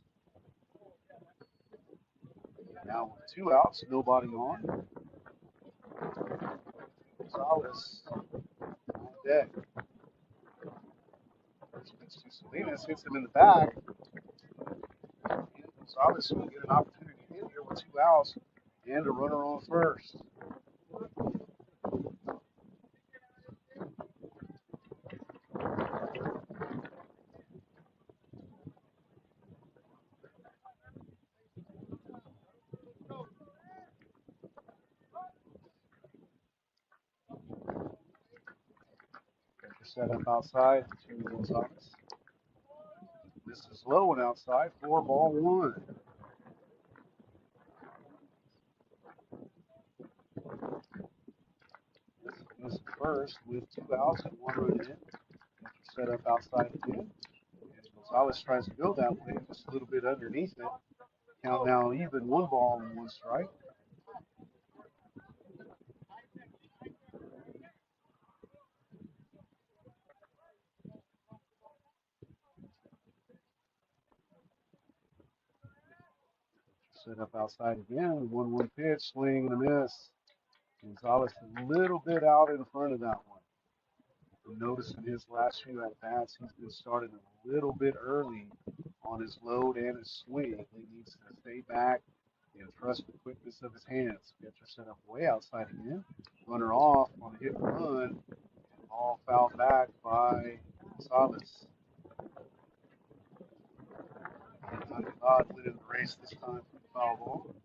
Now with 2 outs, nobody on. Gonzalez on deck. First pitch to Salinas, hits him in the back. And Gonzalez will get an opportunity to hit here with 2 outs and a runner on first. Set up outside to Gonzalez. This is low and outside, 4-1. This is first with 2 outs and 1 run in. Set up outside again. And Gonzalez tries to go that way, just a little bit underneath it. Count now even, 1 ball and 1 strike. Set up outside again, 1-1 pitch, swing and a miss. Gonzalez a little bit out in front of that one. Notice in his last few at bats, he's been starting a little bit early on his load and his swing. He needs to stay back and trust the quickness of his hands. Pitcher set up way outside again. Runner off on a hit and run. All fouled back by Gonzalez. Odd winning the race this time for the foul ball.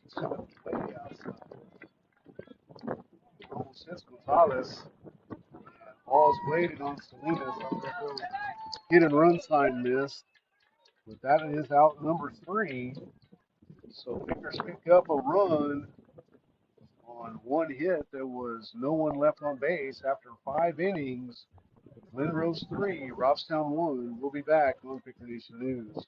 Set up way outside. Almost hits Gonzalez. Ball's waiting on Salinas. Hit and run sign missed. But that is out number 3. So Pickers pick up a run on 1 hit. There was no one left on base after 5 innings. Glen Rose 3, Robstown 1. We'll be back on Picker Nation News.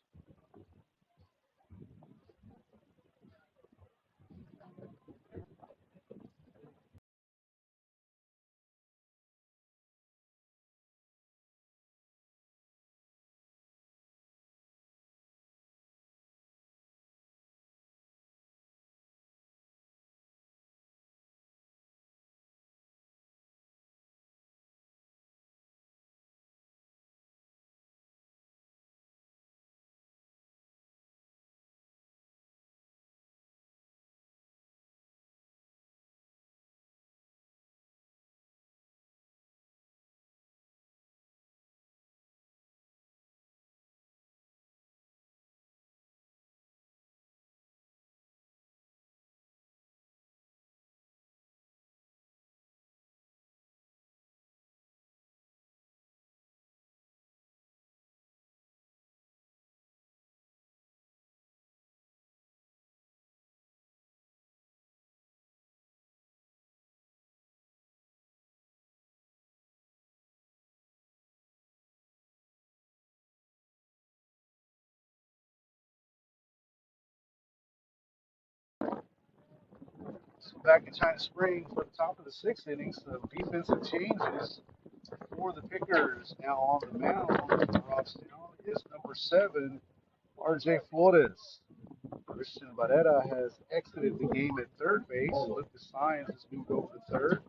back in China Spring for the top of the sixth inning. Some defensive changes for the Pickers. Now on the mound for Robstown is number 7, R.J. Flores. Christian Barrera has exited the game at third base. Lucas Sines has moved over to third.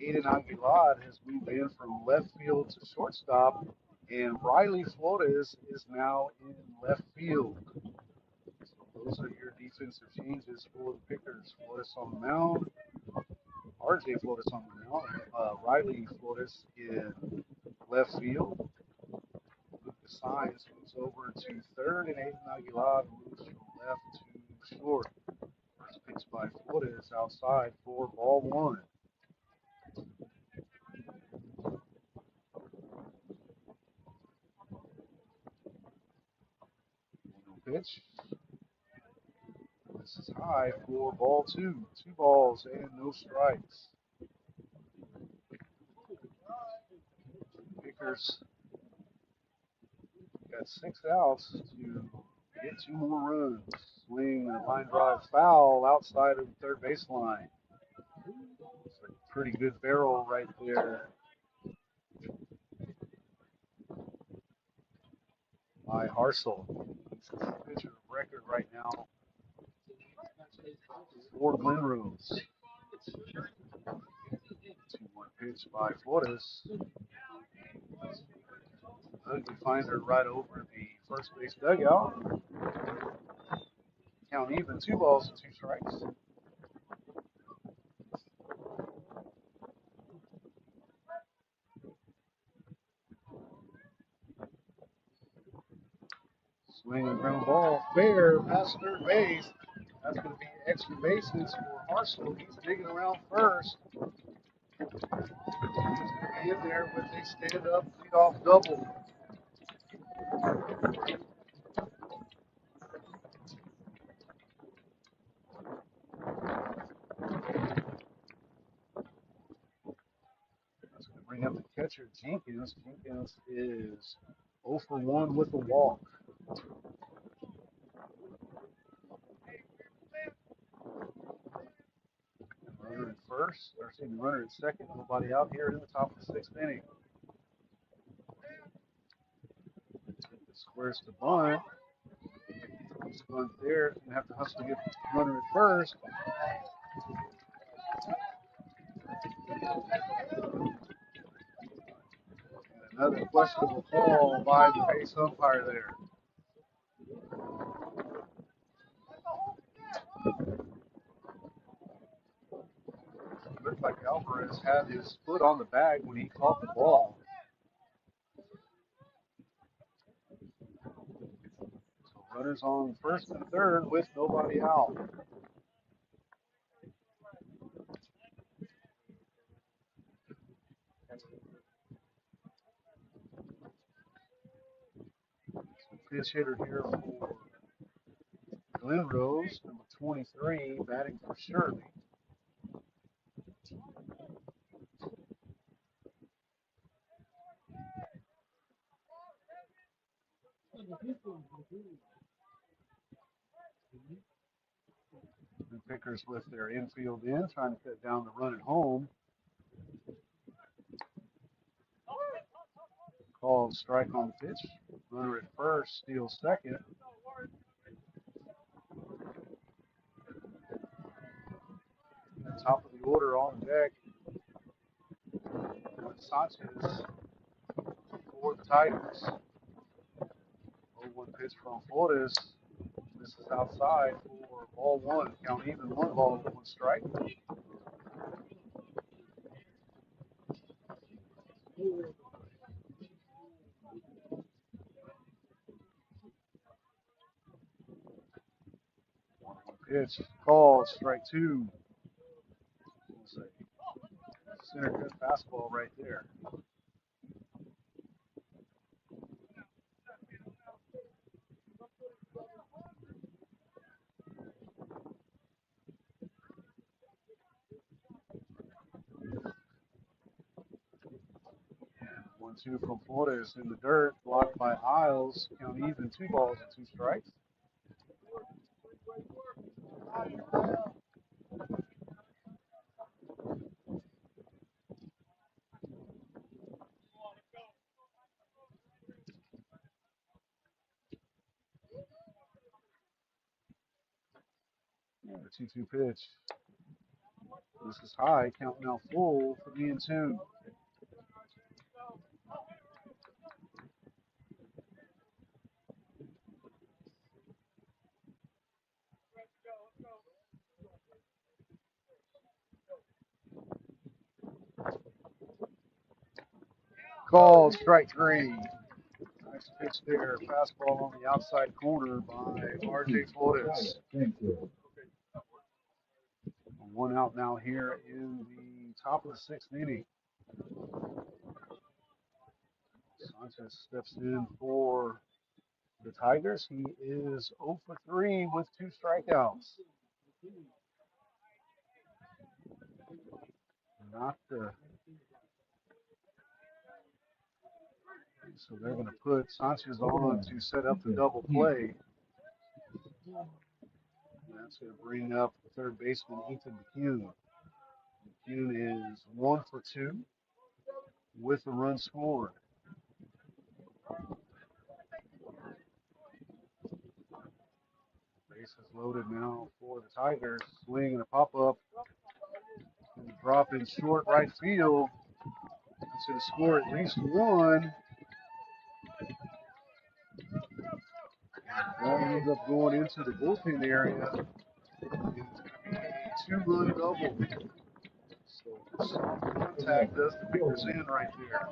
Aiden Aguilar has moved in from left field to shortstop. And Riley Flores is now in left field. So those are your defensive changes for the Pickers. Flores on the mound. R.J. Flores on the mound. Riley Flores in left field. Lucas Sines moves over to third, and Aiden Aguilar moves from left to short. First pitch by Flores outside for ball 1. Pitch. This is high for ball 2. 2 balls and no strikes. Pickers got 6 outs to get 2 more runs. Swing and line drive foul outside of the third baseline. It's a pretty good barrel right there by Harsel. He's the pitcher of record right now for Glen Rose. 2-1 pitch by Flores. Ugly finder right over the first base dugout. Count even, 2 balls and 2 strikes. Swing and ground ball, fair past third base. That's going to be extra bases for Harsel. He's digging around first. He's going to be in there with a stand-up leadoff double. That's going to bring up the catcher, Jenkins. Jenkins is 0 for 1 with a walk. Runner at first, or excuse me, runner at second. Nobody out here in the top of the 6th inning. Squares to bunt. He's bunt there. Going to have to hustle to get the runner at first. And another questionable call by the base umpire there. It looked like Alvarez had his foot on the bag when he caught the ball. So runners on first and third with nobody out. Pitch hitter here for Glen Rose, number 23, batting for Shirley. The Pickers with their infield in, trying to cut down the run at home. Called strike on the pitch. Runner at first, steals second. Top of the order on deck. Sanchez for the Tigers. 0-1 pitch from Flores. This is outside for ball 1. Count even, 1 ball, 1 strike. Pitch called, strike 2. Center cut fastball right there. And 1-2 from Flores in the dirt, blocked by Isles. Count even, 2 balls and 2 strikes. The 2-2 pitch. This is high, count now full for the 2. Called strike 3. Nice pitch there. Fastball on the outside corner by R.J. Flores. One out now here in the top of the 6th inning. Sanchez steps in for the Tigers. He is 0 for 3 with 2 strikeouts. Not the. So they're going to put Sanchez on to set up the double play. That's going to bring up the third baseman, Ethan McCune. McCune is 1 for 2 with a run scored. Bases loaded now for the Tigers. Swing and a pop-up. And drop in short right field. That's going to score at least 1. That ends up going into the bullpen area. It's going to be a 2-run double. So soft contact does the fingers in right there.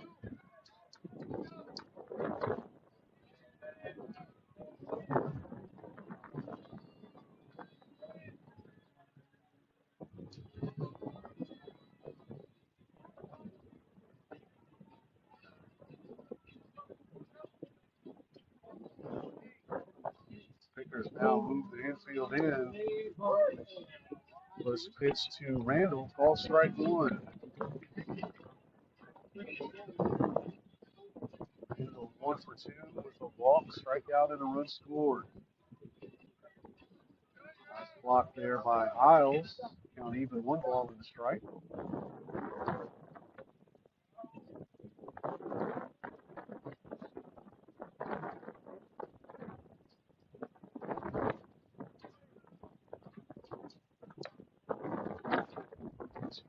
Pickers now move the infield in. Let's pitch to Randall. Call strike 1. Randall 1 for 2 with a walk, strikeout, and a run scored. Nice block there by Isles. Count even 1 ball and a strike.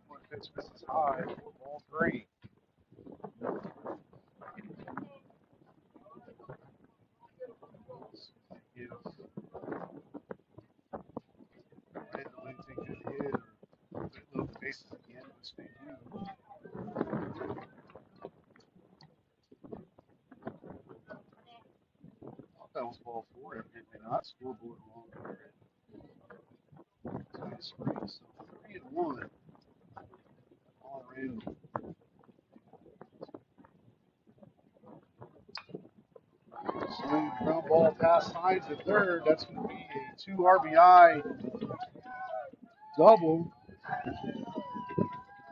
One pitch misses high for ball 3. Give Randall anything good hit or load the bases again, which they do. That was ball 4, evidently not. Scoreboard wrong here at Tiger Springs. So 3-1 on Randall. Swing, ground ball past sides at third. That's going to be a 2 RBI double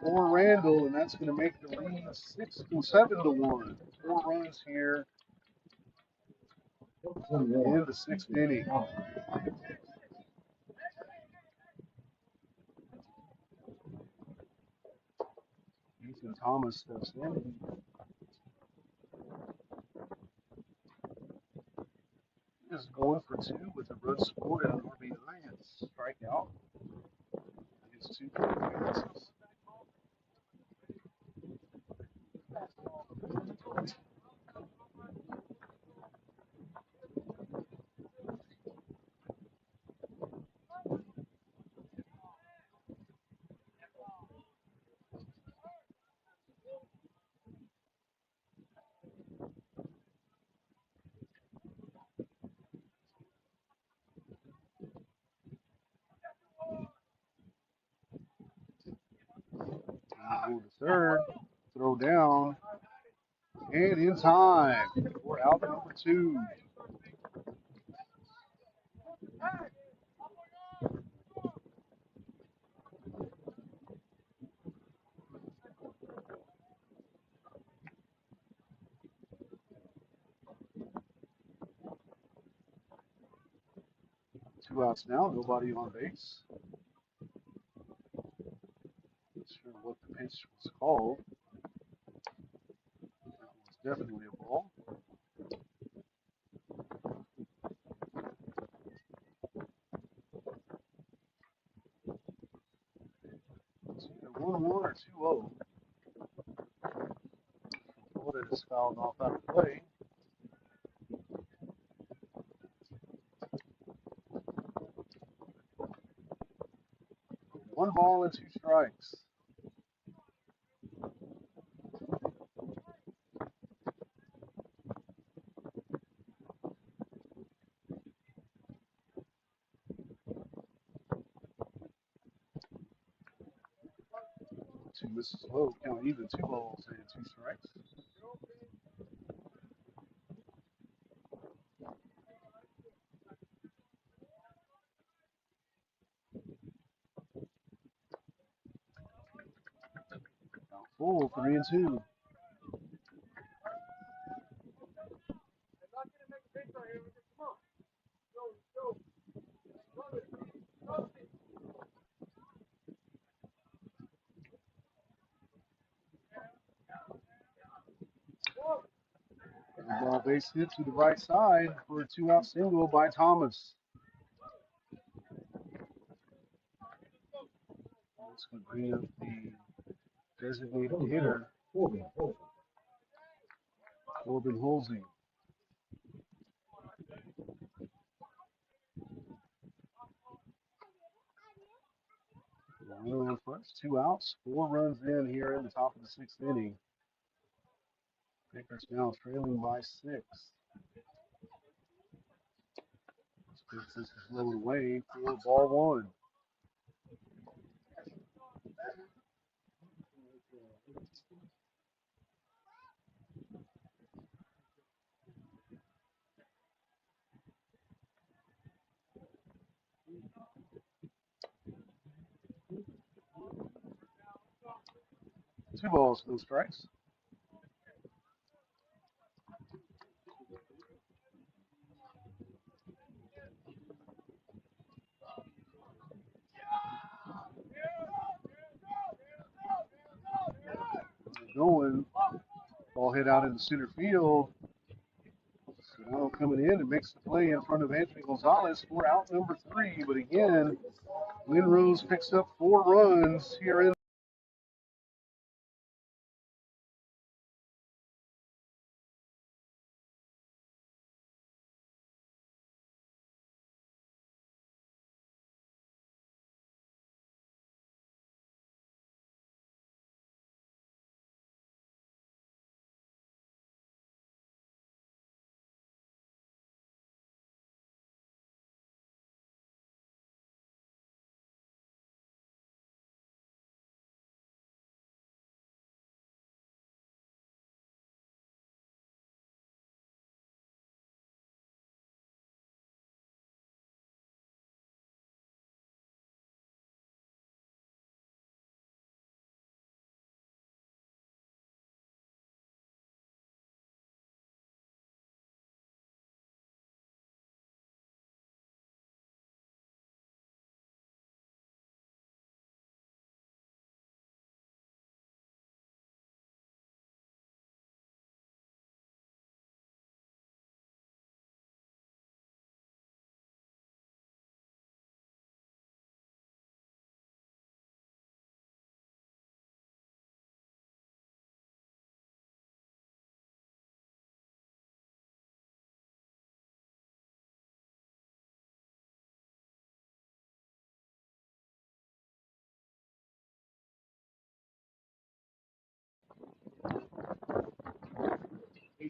for Randall, and that's going to make the lead 7-1. 4 runs here in the 6th inning. Ethan Thomas steps in. He is going for 2 with a run scored and an RBI and strikeout. His 2 appearances. Going to third, throw down, and in time for out number 2. Two outs now, nobody on base. Not sure what the pitch was called. That was definitely a ball. 1-1 or 2-0. Florida just fouled off out of play. 1 ball and 2 strikes. Two misses low, count even, 2 balls and 2 strikes. Full, 3-2. Ball base hit to the right side for a 2-out single by Thomas. That's going to bring up the designated hitter, Corbin Holsey. 1 on first, 2 outs, 4 runs in here in the top of the 6th inning. Pickers now trailing by 6. This is lowered away for ball 1. Two balls, no strikes. Going, ball hit out in the center field. Now coming in and makes the play in front of Anthony Gonzalez for out number 3. But again, Glen Rose picks up 4 runs here in. We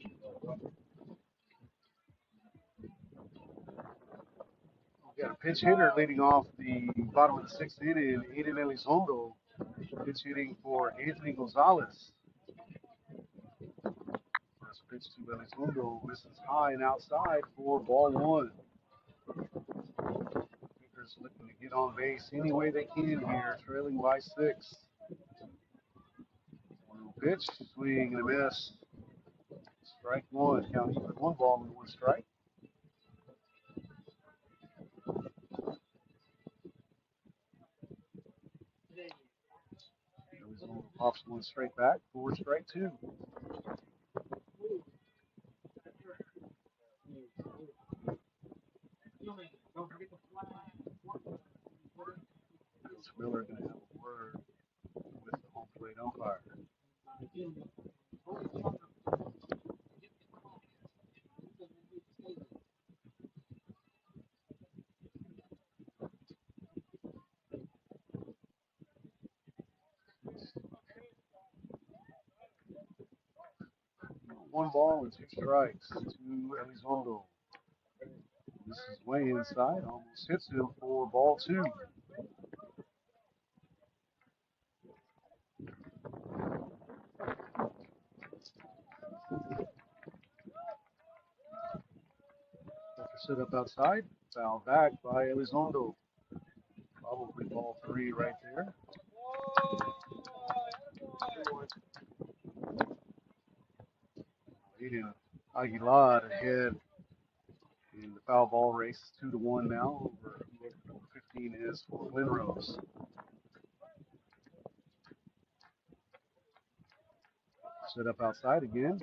got a pinch hitter leading off the bottom of the 6th inning, Aiden Elizondo, pitch hitting for Anthony Gonzalez. First pitch to Elizondo misses high and outside for ball 1. Pickers looking to get on base any way they can here, trailing by 6. Pitch, swing and a miss. Strike 1, count even, 1 ball and 1 strike. Arizona pops 1 straight back for strike 2. Coach Miller going to have a word with umpire. One ball and two strikes to Elizondo. This is way inside, almost hits him for ball two. Set up outside, foul back by Elizondo. Probably ball three right there. Aiden Aguilar ahead in the foul ball race, 2-1 now over number 15 is for Glen Rose. Set up outside again.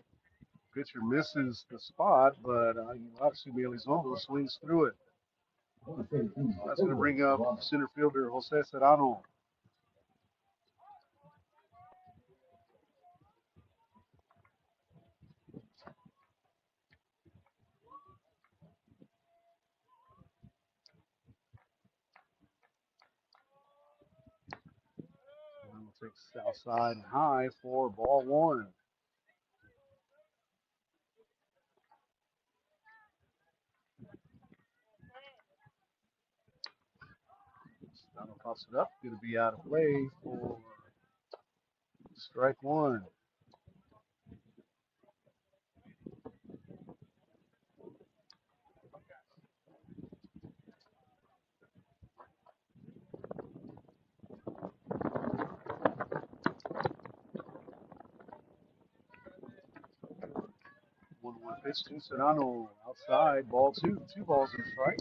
Pitcher misses the spot, but Aguilar Elizondo swings through it. That's going to bring up center fielder Jose Serrano. Takes outside and high for ball one. Serrano pops it up. Going to be out of play for strike one. One pitch to Serrano outside. Ball two. Two balls in strike.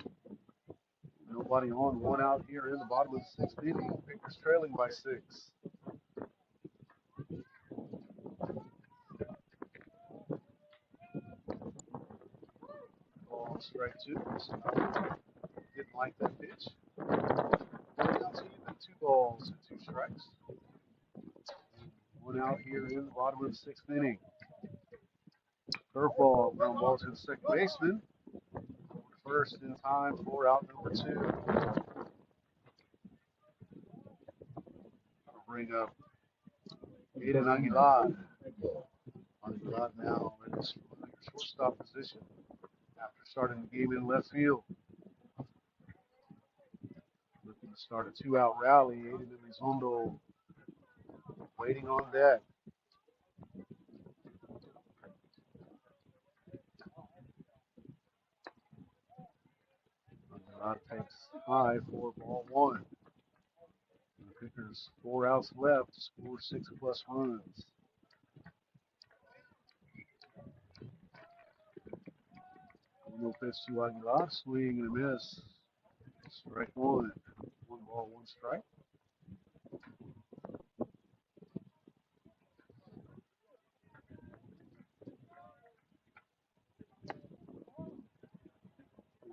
Nobody on. One out here in the bottom of the sixth inning. Pickers trailing by 6. Ball strike two. Serrano didn't like that pitch. Down to even 2 balls and 2 strikes. One out here in the bottom of the sixth inning. Curveball, ground ball to the second baseman. First in time for out number 2. Bring up Aiden Aguilar. Aguilar now in the shortstop position after starting the game in left field. Looking to start a 2-out rally. Aiden Elizondo waiting on deck. Aguilar takes high for ball one. The Pickers 4 outs left to score 6+ runs. No pitch to Aguilar, swing and a miss. Strike one. 1 ball, 1 strike.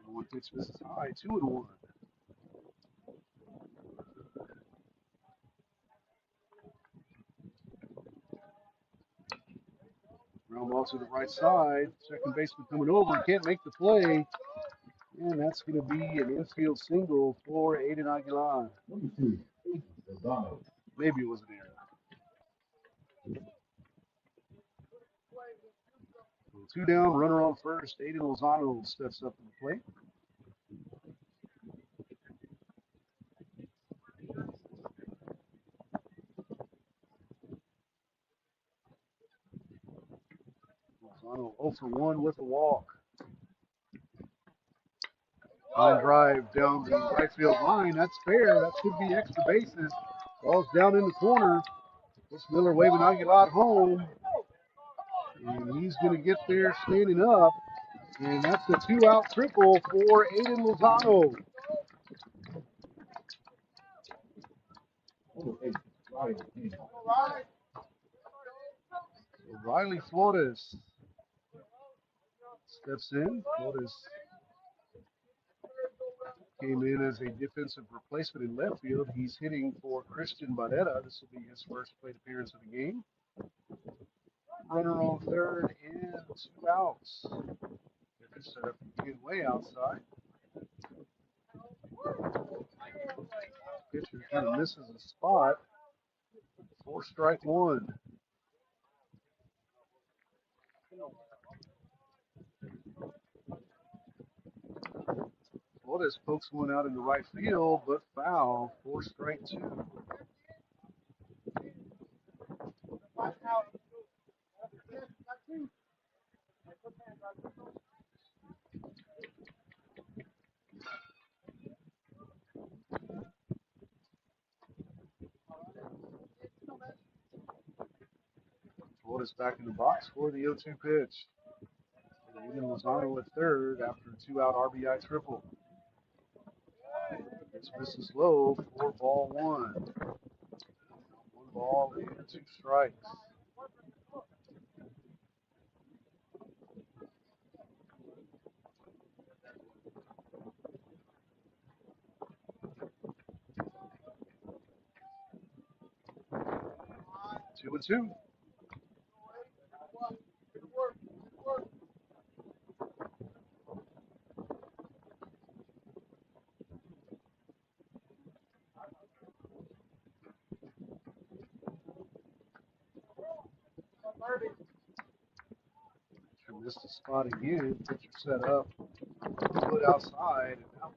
One pitch misses high, 2-1. Ground ball to the right side. Second baseman coming over, can't make the play. And that's going to be an infield single for Aiden Aguilar. Maybe it was an error. 2 down, runner on first. Aiden Lozano steps up to the plate. Lozano 0 for 1 with a walk. Line drive down the right field line. That's fair. That should be extra bases. Ball's down in the corner. Chris Miller waving Aguilar home. And he's going to get there standing up. And that's a 2-out triple for Aiden Lozano. Riley Flores steps in. Flores Came in as a defensive replacement in left field. He's hitting for Christian Barrera. This will be his first plate appearance of the game. Runner on third and 2 outs. Pitcher set up again way outside. Pitcher kind of misses a spot. 4-1. Flores pokes one out in the right field, but foul. 4-2. Flores back in the box for the 0-2 pitch. Even Lozano at third after a 2-out RBI triple. This misses low, 4-1. 1 ball and 2 strikes. Two and two. Missed a spot again. Pitcher set up, foot outside, and now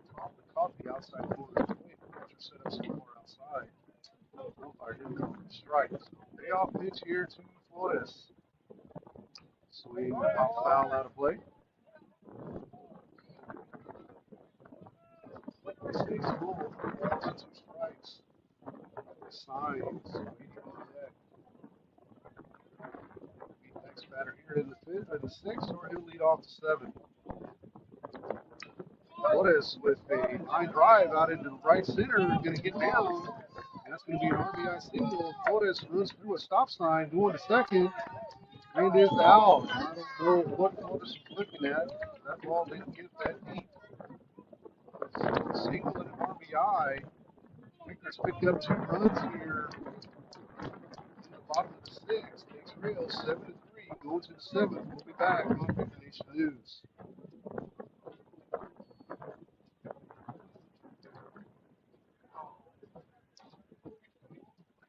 caught the outside corner of the plate. Pitcher set up somewhere outside. Umpire didn't call it a strike. So payoff pitch here to Flores. Swing, foul out of play. Stays full, 2 strikes. Signs, waiting on deck. Next batter here in the fifth, or the sixth, or he'll lead off the seventh. Flores with a line drive out into the right center, going to get down. And that's going to be an RBI single. Flores runs through a stop sign, going to second, and is out. I don't know what Flores is looking at. That ball didn't get that deep. Single and an RBI. Victor's picked up 2 runs here in the bottom of the sixth. Takes rail 7-3, going to the seventh. We'll be back on Victor Nation News.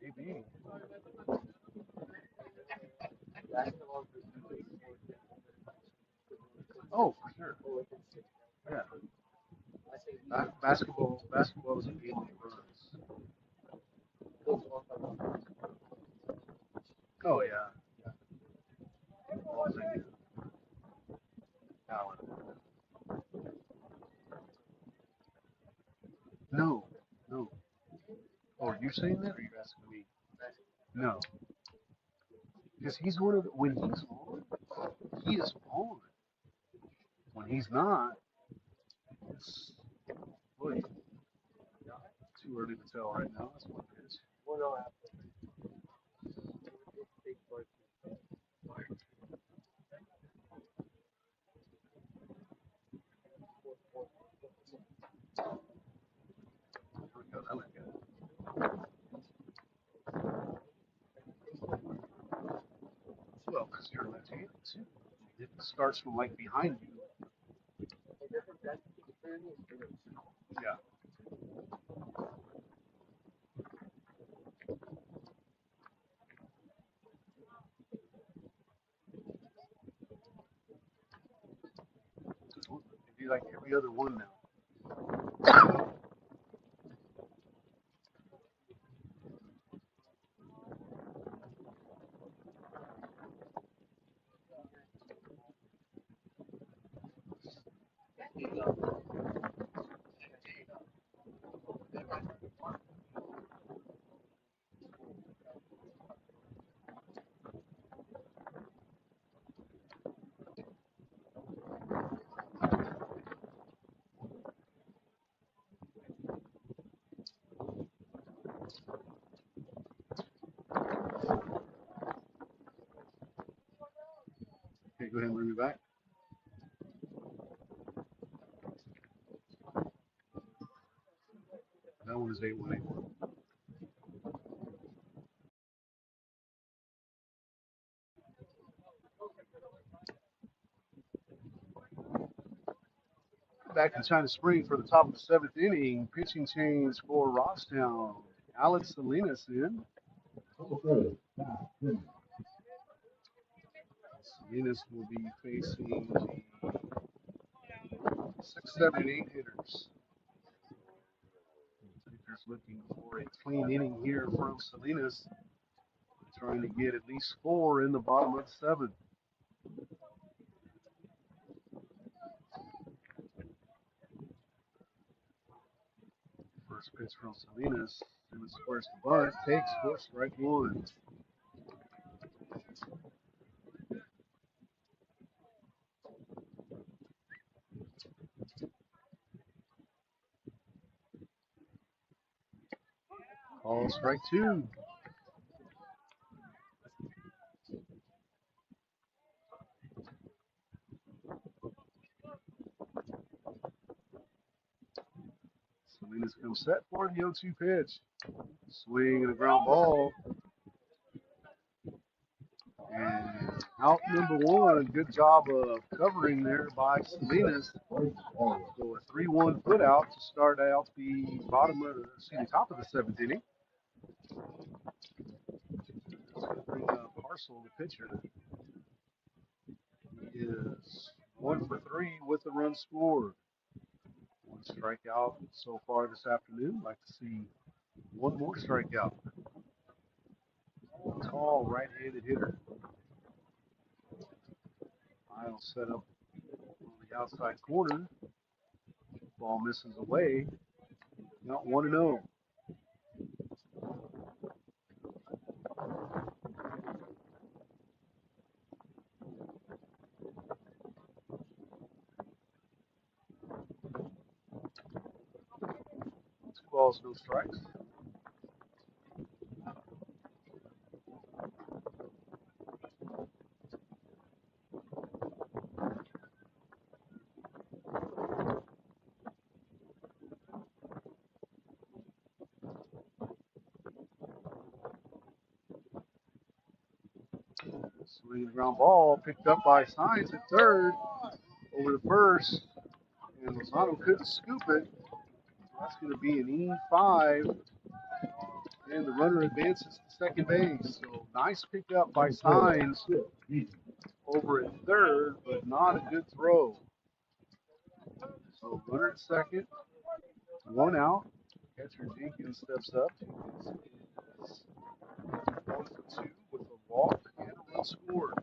Maybe. Oh, for sure. Yeah. Basketball is a game that runs. Oh yeah. Talent. No, no. Oh, are you saying that, or are you asking me? No, because he's one of the, when he's on, he is on. When he's not, it's really too early to tell right now. That's what it is. I like it. Well, because you're left-handed too. It starts from like behind you. Yeah. It'd be like every other one now. Okay, go ahead and bring me back. That one is 8-1, 8-1. Back in China Spring for the top of the seventh inning. Pitching change for Robstown. Alex Salinas in. Salinas will be facing the 6, 7, and 8 hitters. Pitchers looking for a clean inning here from Salinas. Trying to get at least 4 in the bottom of the 7th. First pitch from Salinas. Salinas squares the bunt. Takes for strike 1. Call strike 2. Salinas comes set for the 0-2 pitch. Swing and a ground ball. And out number 1. Good job of covering there by Salinas. So a 3-1 put out to start out the top of the 7th inning. Bring up Parcel, the pitcher. He is 1 for 3 with the run scored. 1 strikeout so far this afternoon. Like to see 1 more strikeout. Tall right-handed hitter. I'll set up on the outside corner. Ball misses away. Not 1-0. 2 balls, no strikes. Swing and ground ball picked up by Science at third. Over to first. And Lozano couldn't scoop it. That's going to be an E5. And the runner advances to second base. So nice pickup by Signs over at third, but not a good throw. So runner at second, 1 out. Catcher Jenkins steps up. Jenkins is 1 for 2 with a walk and a run scored.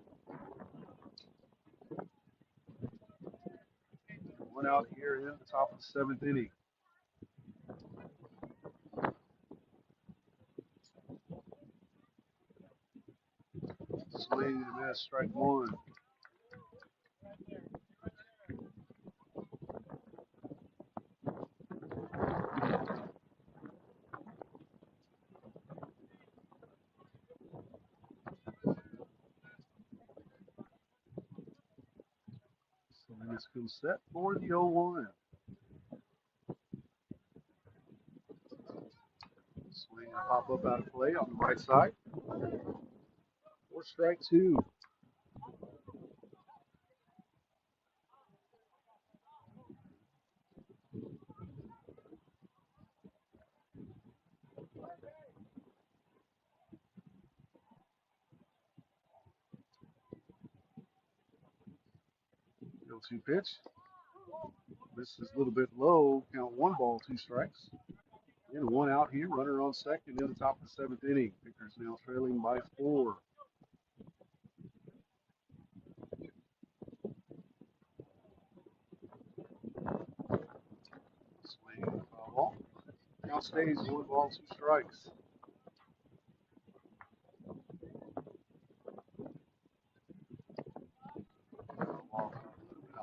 1 out here in the top of the 7th inning. Swing and a miss, strike 1. Salinas comes set for the 0-1. Swing and pop up out of play on the right side. 4 strike 2. 0-2 pitch. This is a little bit low. Count 1 ball, 2 strikes. And 1 out here. Runner on second in the top of the 7th inning. Pickers now trailing by 4. Swing and foul ball. Count stays 1 ball, 2 strikes.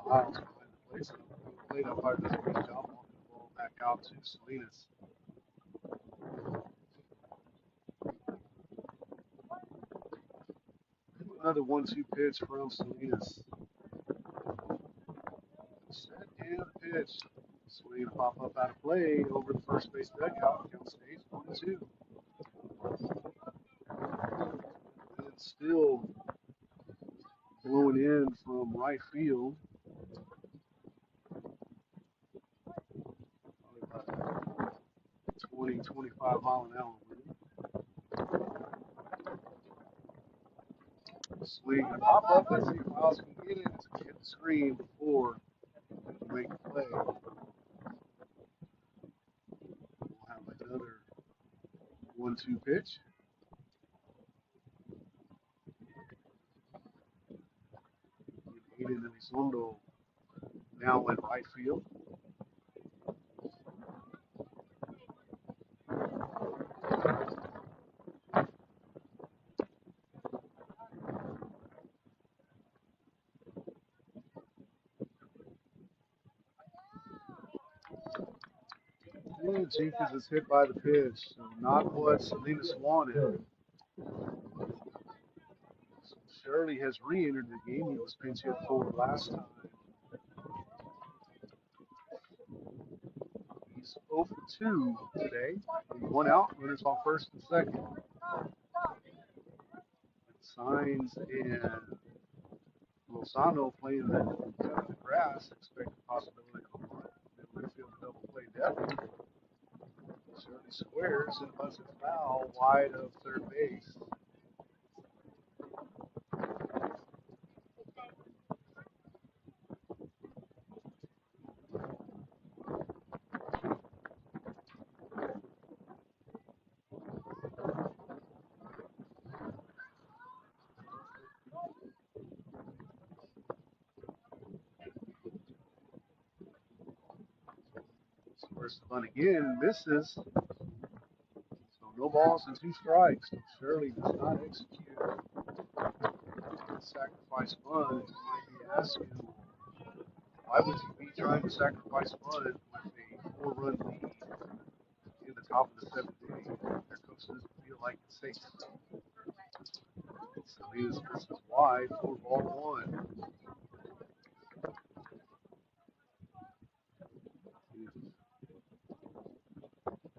Hiles behind the plate. So the plate umpire does a great job walking the ball back out to Salinas. Another 1-2 pitch from Salinas. Set and pitch. Swing and pop up out of play over the first base dugout. Count stays 1-2. And still blowing in from right field. 20, 25 mile an hour wind. Swing and pop up. Let's see if Miles can get it. It's hit the screen before we make a play. We'll have another 1-2 pitch. Aiden Elizondo now in right field. And Jenkins is hit by the pitch. So not what Salinas wanted. Shirley has re-entered the game. He was pinch hit forward last time. He's 0 for 2 today. One out, runners on first and second. Signs and Lozano playing the grass. Expect a possibility of a run. Middle infield double play depth. Shirley squares and puts it foul wide of third base. Squares the bunt again, misses. So no balls and 2 strikes. So Shirley does not execute sacrifice bunt. You might be asking, why would you be trying to sacrifice bunt with a 4-run lead in the top of the 7th inning? Your coach doesn't feel like it's safe. Salinas misses wide for ball 1.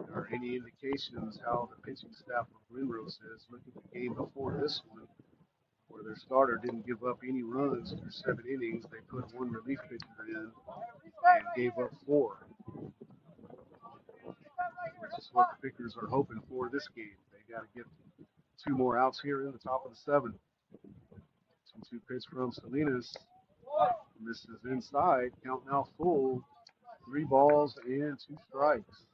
If there are any indications how the pitching staff of Glen Rose is, look at the game before this one, where their starter didn't give up any runs through 7 innings. They put 1 relief pitcher in and gave up 4, which is what the Pickers are hoping for this game. They got to get 2 more outs here in the top of the 7th. 2-2 pitch from Salinas. Misses inside. Count now full. 3 balls and 2 strikes.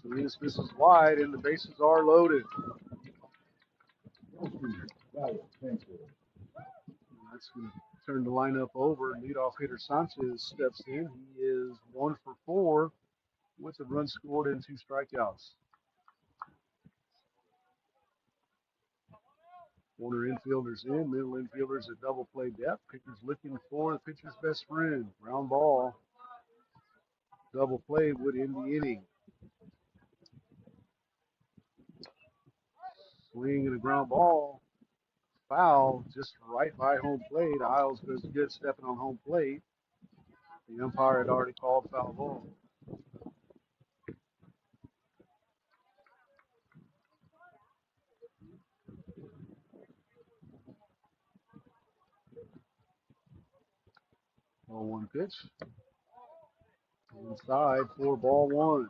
Salinas misses wide, and the bases are loaded. That's going to turn the lineup over. Leadoff hitter Sanchez steps in. He is 1 for 4 with a run scored and 2 strikeouts. Corner infielders in, middle infielders at double play depth. Pitcher's looking for the pitcher's best friend. Ground ball. Double play would end the inning. Swing and a ground ball. Foul just right by home plate. Isles goes good stepping on home plate. The umpire had already called foul ball. Ball 1 pitch. Inside for ball 1.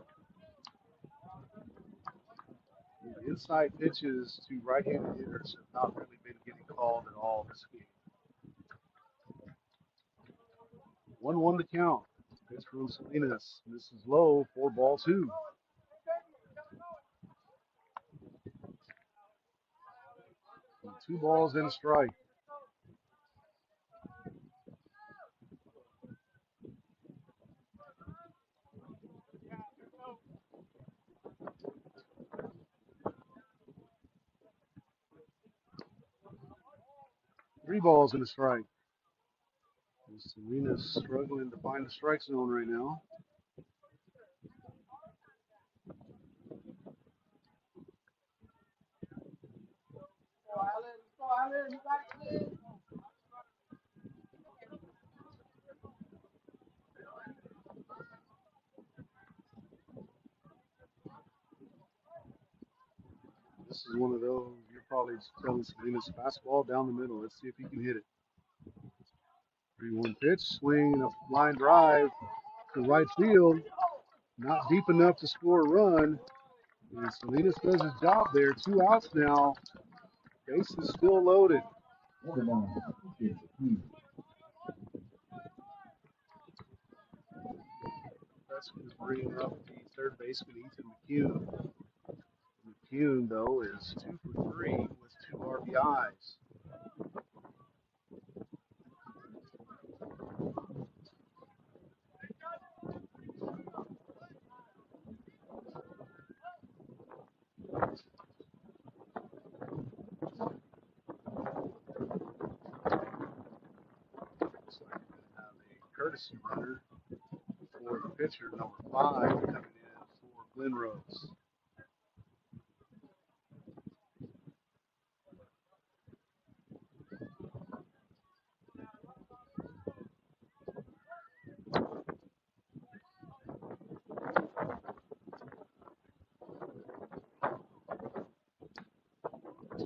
Inside pitches to right-handed hitters have not really been getting called at all this game. 1-1 to count. Pitch from Salinas. This is low for ball 2. So 2 balls and a strike. Three balls and a strike. Selena's struggling to find the strike zone right now. This is one of those, you're probably telling Selena's fastball down the middle. Let's see if he can hit it. 3-1 pitch, swing, and a line drive to right field. Not deep enough to score a run. And Salinas does his job there. 2 outs now. Base is still loaded. That's going to bring up the third baseman, Ethan McCune. McCune, though, is 2 for 3 with 2 RBIs. Looks like we're going to have a courtesy runner for the pitcher, number 5, coming in for Glen Rose.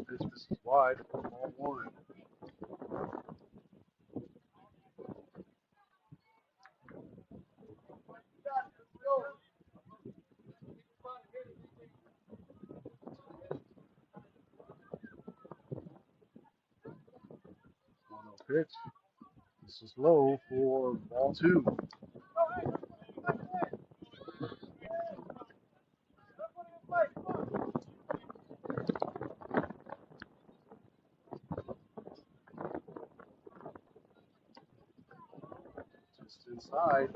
This is wide for ball 1. Pitch. This is low for ball 2. Just inside.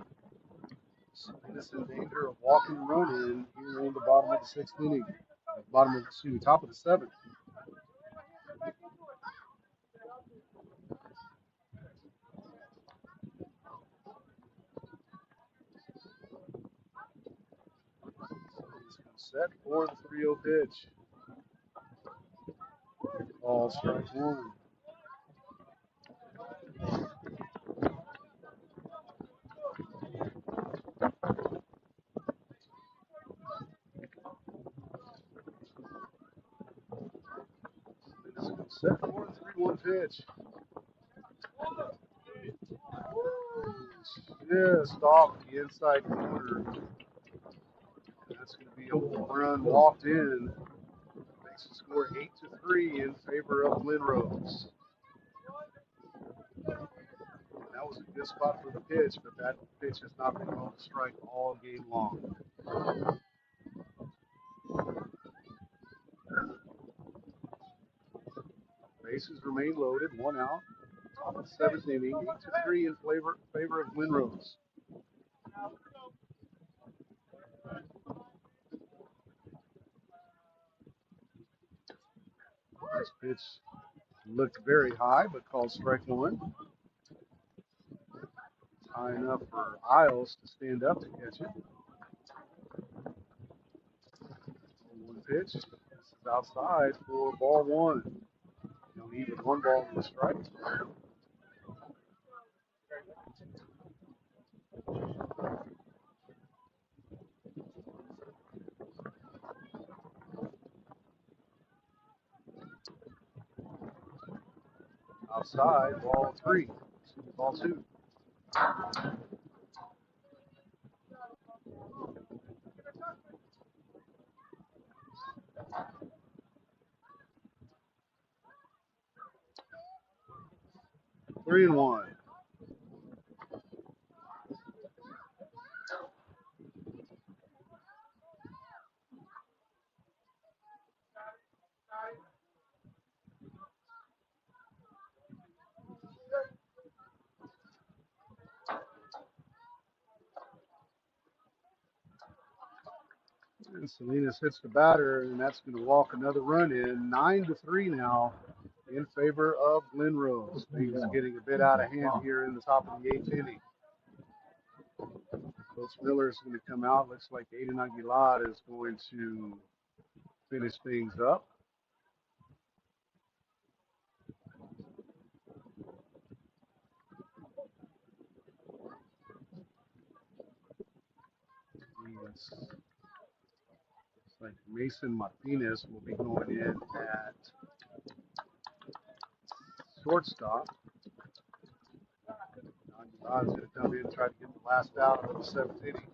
Salinas in danger of walking run in here in the bottom of the 6th inning. Top of the 7th. Set for the 3-0 pitch. Ball strike 1. Set for the 3-1 pitch. Just off the inside corner. That's going to be a home run walked in. Makes the score 8-3 in favor of Glen Rose. That was a good spot for the pitch, but that pitch has not been on the strike all game long. Bases remain loaded, 1 out. Top of the 7th inning, 8-3 in favor of Glen Rose. This pitch looked very high, but called strike 1. High enough for Isles to stand up to catch it. 1 pitch. This is outside for ball 1. You'll need 1 ball and a strike. Outside, ball 3. Ball 2. Three and 1. And Salinas hits the batter, and that's going to walk another run in. 9-3 now in favor of Glen Rose. Things getting a bit out of hand here in the top of the eighth inning. Coach Miller is going to come out. Looks like Aiden Aguilar is going to finish things up. Looks like Mason Martinez will be going in at shortstop. Aguilar is going to come in and try to get the last out of the seventh inning.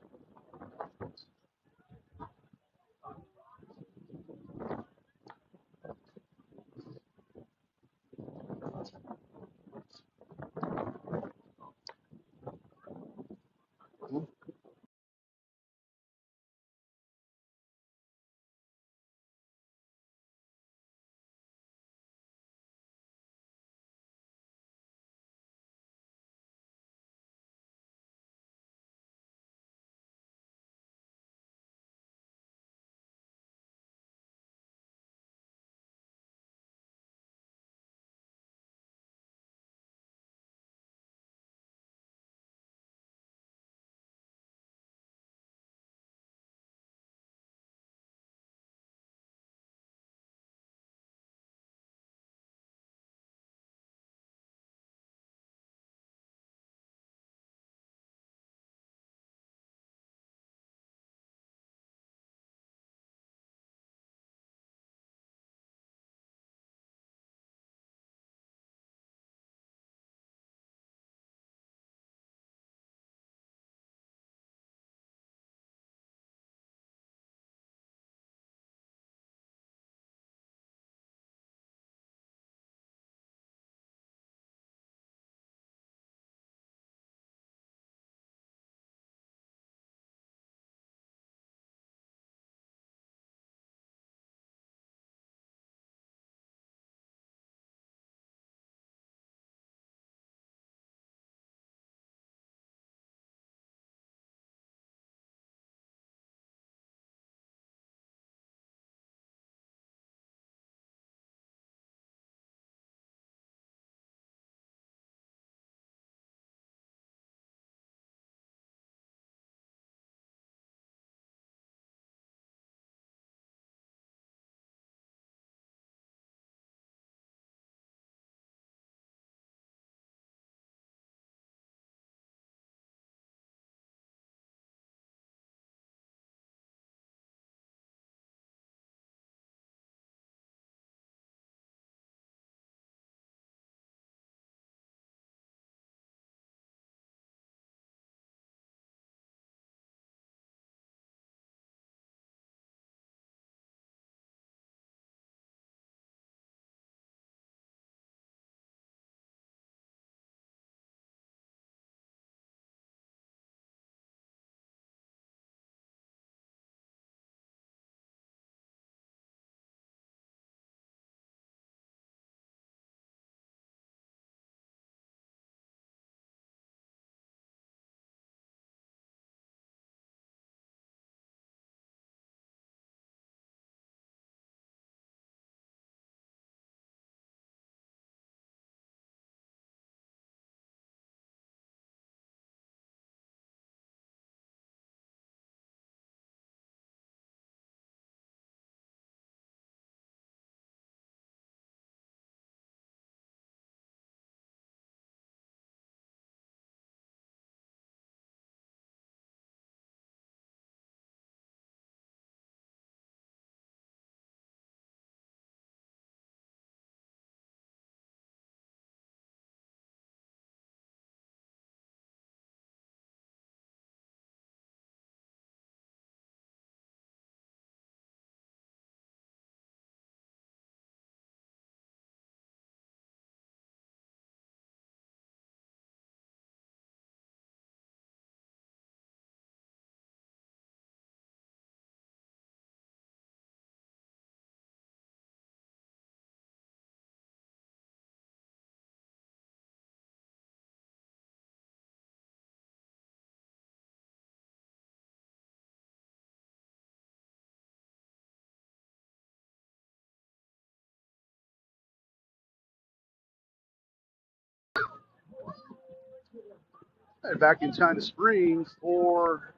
And back in China Springs for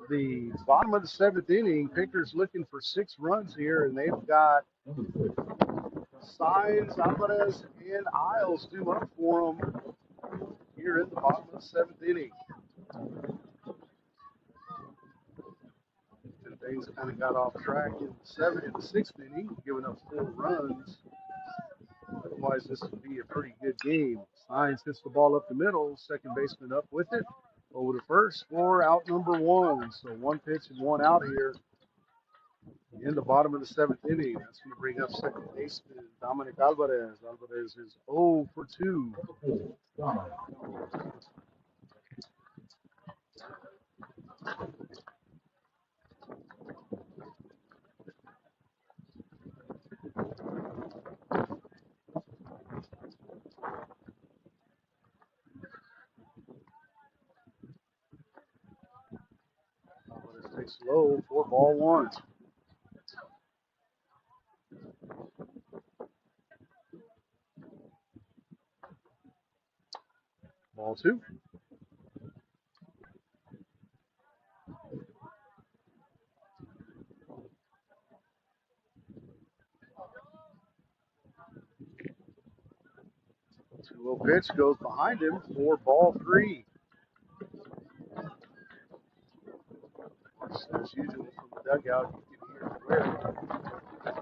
the bottom of the seventh inning. Pickers looking for 6 runs here, and they've got Signs, Alvarez, and Isles due up for them here in the bottom of the seventh inning. And things kind of got off track in the sixth inning, giving up 4 runs. Otherwise, this would be a pretty good game. Signs hits the ball up the middle, second baseman up with it. Over to first for out number 1. So 1 pitch and 1 out here in the bottom of the seventh inning. That's going to bring up second baseman Dominic Alvarez. Alvarez is 0 for 2. Alvarez takes low for ball 1. Ball 2. Two-low pitch goes behind him for ball 3. As usual from the dugout, you can hear the whip. They're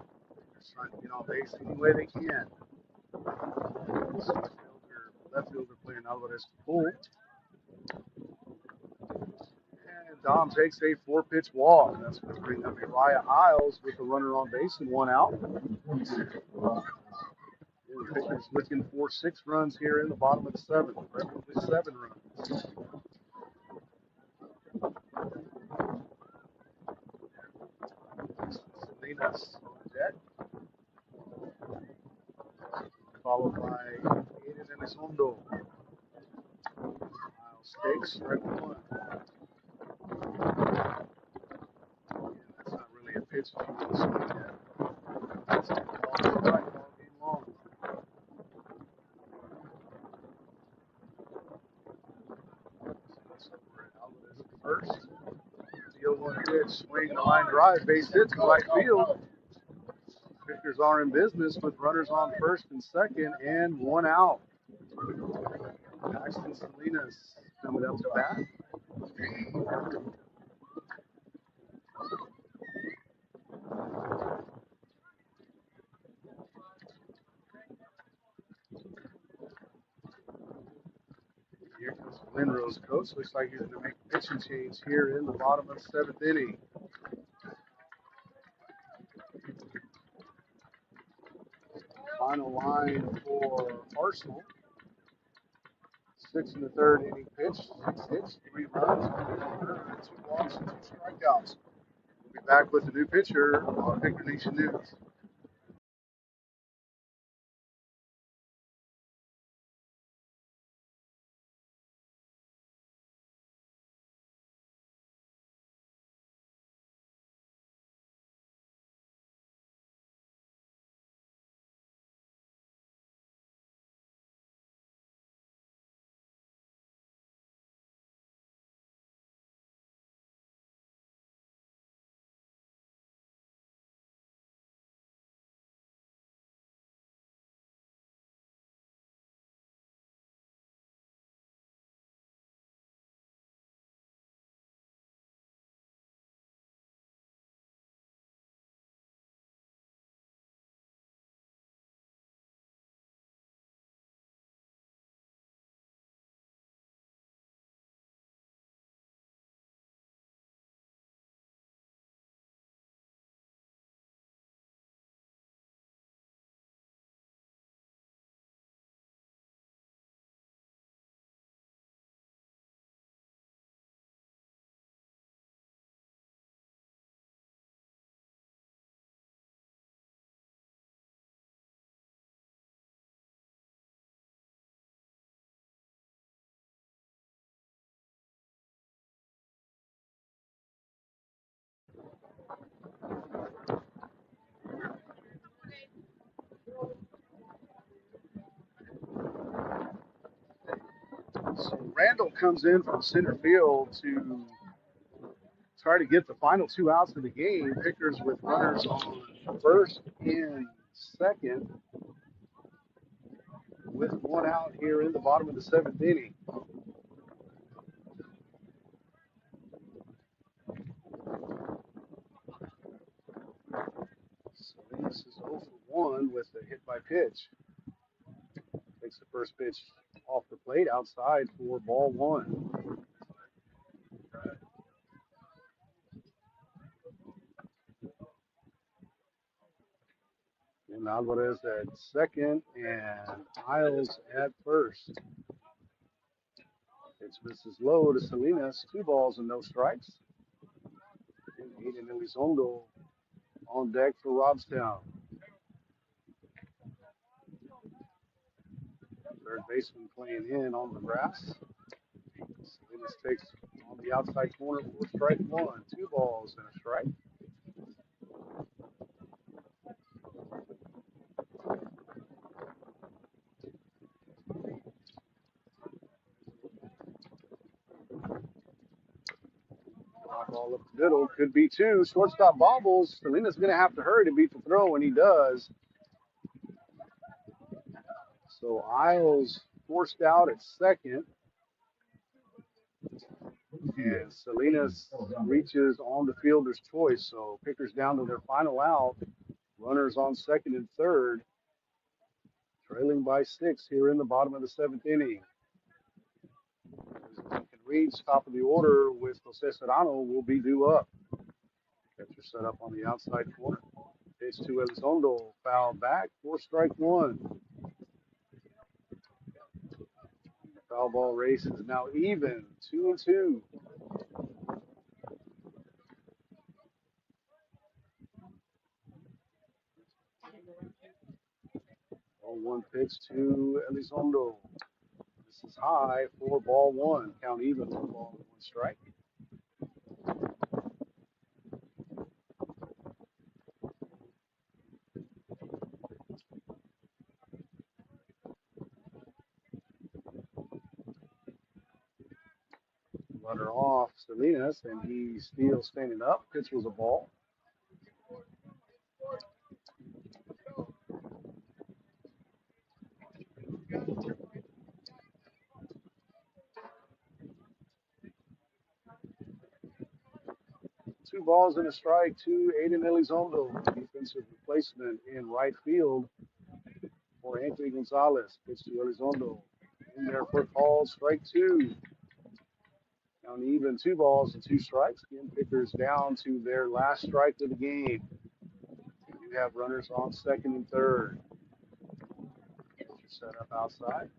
trying to get on base any way they can. Left fielder playing Alvarez to pull. And Dom takes a 4-pitch walk. That's going to bring up Uriah Isles with a runner on base and 1 out. The pitcher's looking for 6 runs here in the bottom of the 7th, preferably 7 runs. Salinas on the deck, followed by Aiden Elizondo. Miles takes strike 1. That's not really a pitch if you want to swing at. That's all game long. First, the 0-1 pitch, swing, the line drive, base hit to right field. Pickers are in business with runners on first and second and 1 out. Paxton Salinas coming up to bat. Here comes Glen Rose, coach. Looks like he's going to make a pitching change here in the bottom of the 7th inning. Final line for Arsenal. 6 in the 3rd inning pitch. 6 hits, 3 runs, 2 walks, and 2 strikeouts. We'll be back with a new pitcher on Picker Nation News. So Randall comes in from center field to try to get the final two outs of the game. Pickers with runners on first and second with one out here in the bottom of the seventh inning. Salinas is 0 for 1 with a hit by pitch. Takes the first pitch off the plate outside for ball one. And Alvarez at second and Isles at first. It's Mrs. Lowe to Salinas, 2 balls and no strikes. And Aiden Elizondo on deck for Robstown. Third baseman playing in on the grass. Salinas takes on the outside corner for strike one. 2 balls and a strike. Ball up the middle, could be 2. Shortstop bobbles. Salinas going to have to hurry to beat the throw, and he does. So Isles forced out at second. And Salinas reaches on the fielder's choice. So Pickers down to their final out. Runners on second and third. Trailing by 6 here in the bottom of the seventh inning. Lincoln Reed's top of the order with Jose Serrano will be due up. Catcher set up on the outside corner. Pitch to Elizondo. Foul back for strike one. The foul ball race is now even. 2-2. 0-1 pitch to Elizondo. This is high for ball one. Count even for ball and 1 strike. Runner off Salinas, and he's still standing up. Pitch was a ball. Two balls and a strike to Aiden Elizondo, defensive replacement in right field for Anthony Gonzalez. Pitch to Elizondo. In there for call, strike 2. Count even, 2 balls and 2 strikes. Again, Pickers down to their last strike of the game. You have runners on second and third. Set up outside.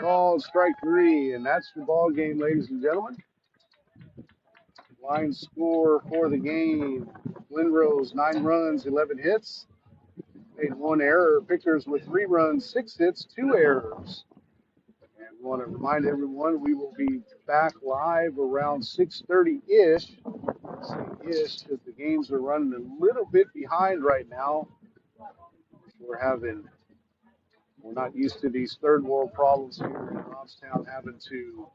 Called strike 3, and that's the ball game, ladies and gentlemen. Line score for the game: Glen Rose 9 runs, 11 hits, made 1 error. Pickers with 3 runs, 6 hits, 2 errors. And we want to remind everyone we will be back live around 6:30-ish. Ish, because the games are running a little bit behind right now. We're not used to these third world problems here in Robstown, having to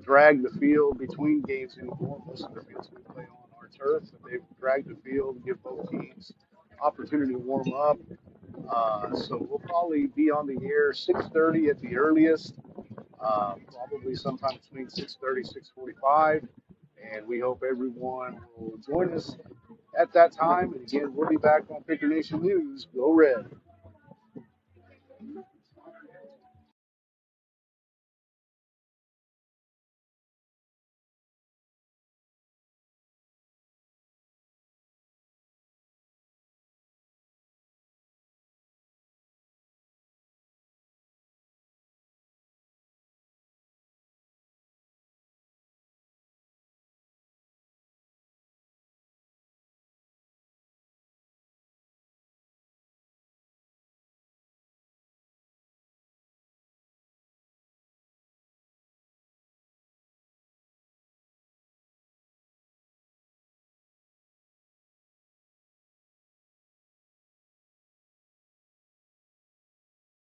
drag the field between games anymore. Most of the fields we play on our turf, but they've dragged the field and give both teams opportunity to warm up. So we'll probably be on the air 6:30 at the earliest, probably sometime between 6:30 and 6:45. And we hope everyone will join us at that time. And again, we'll be back on Picker Nation News. Go Red.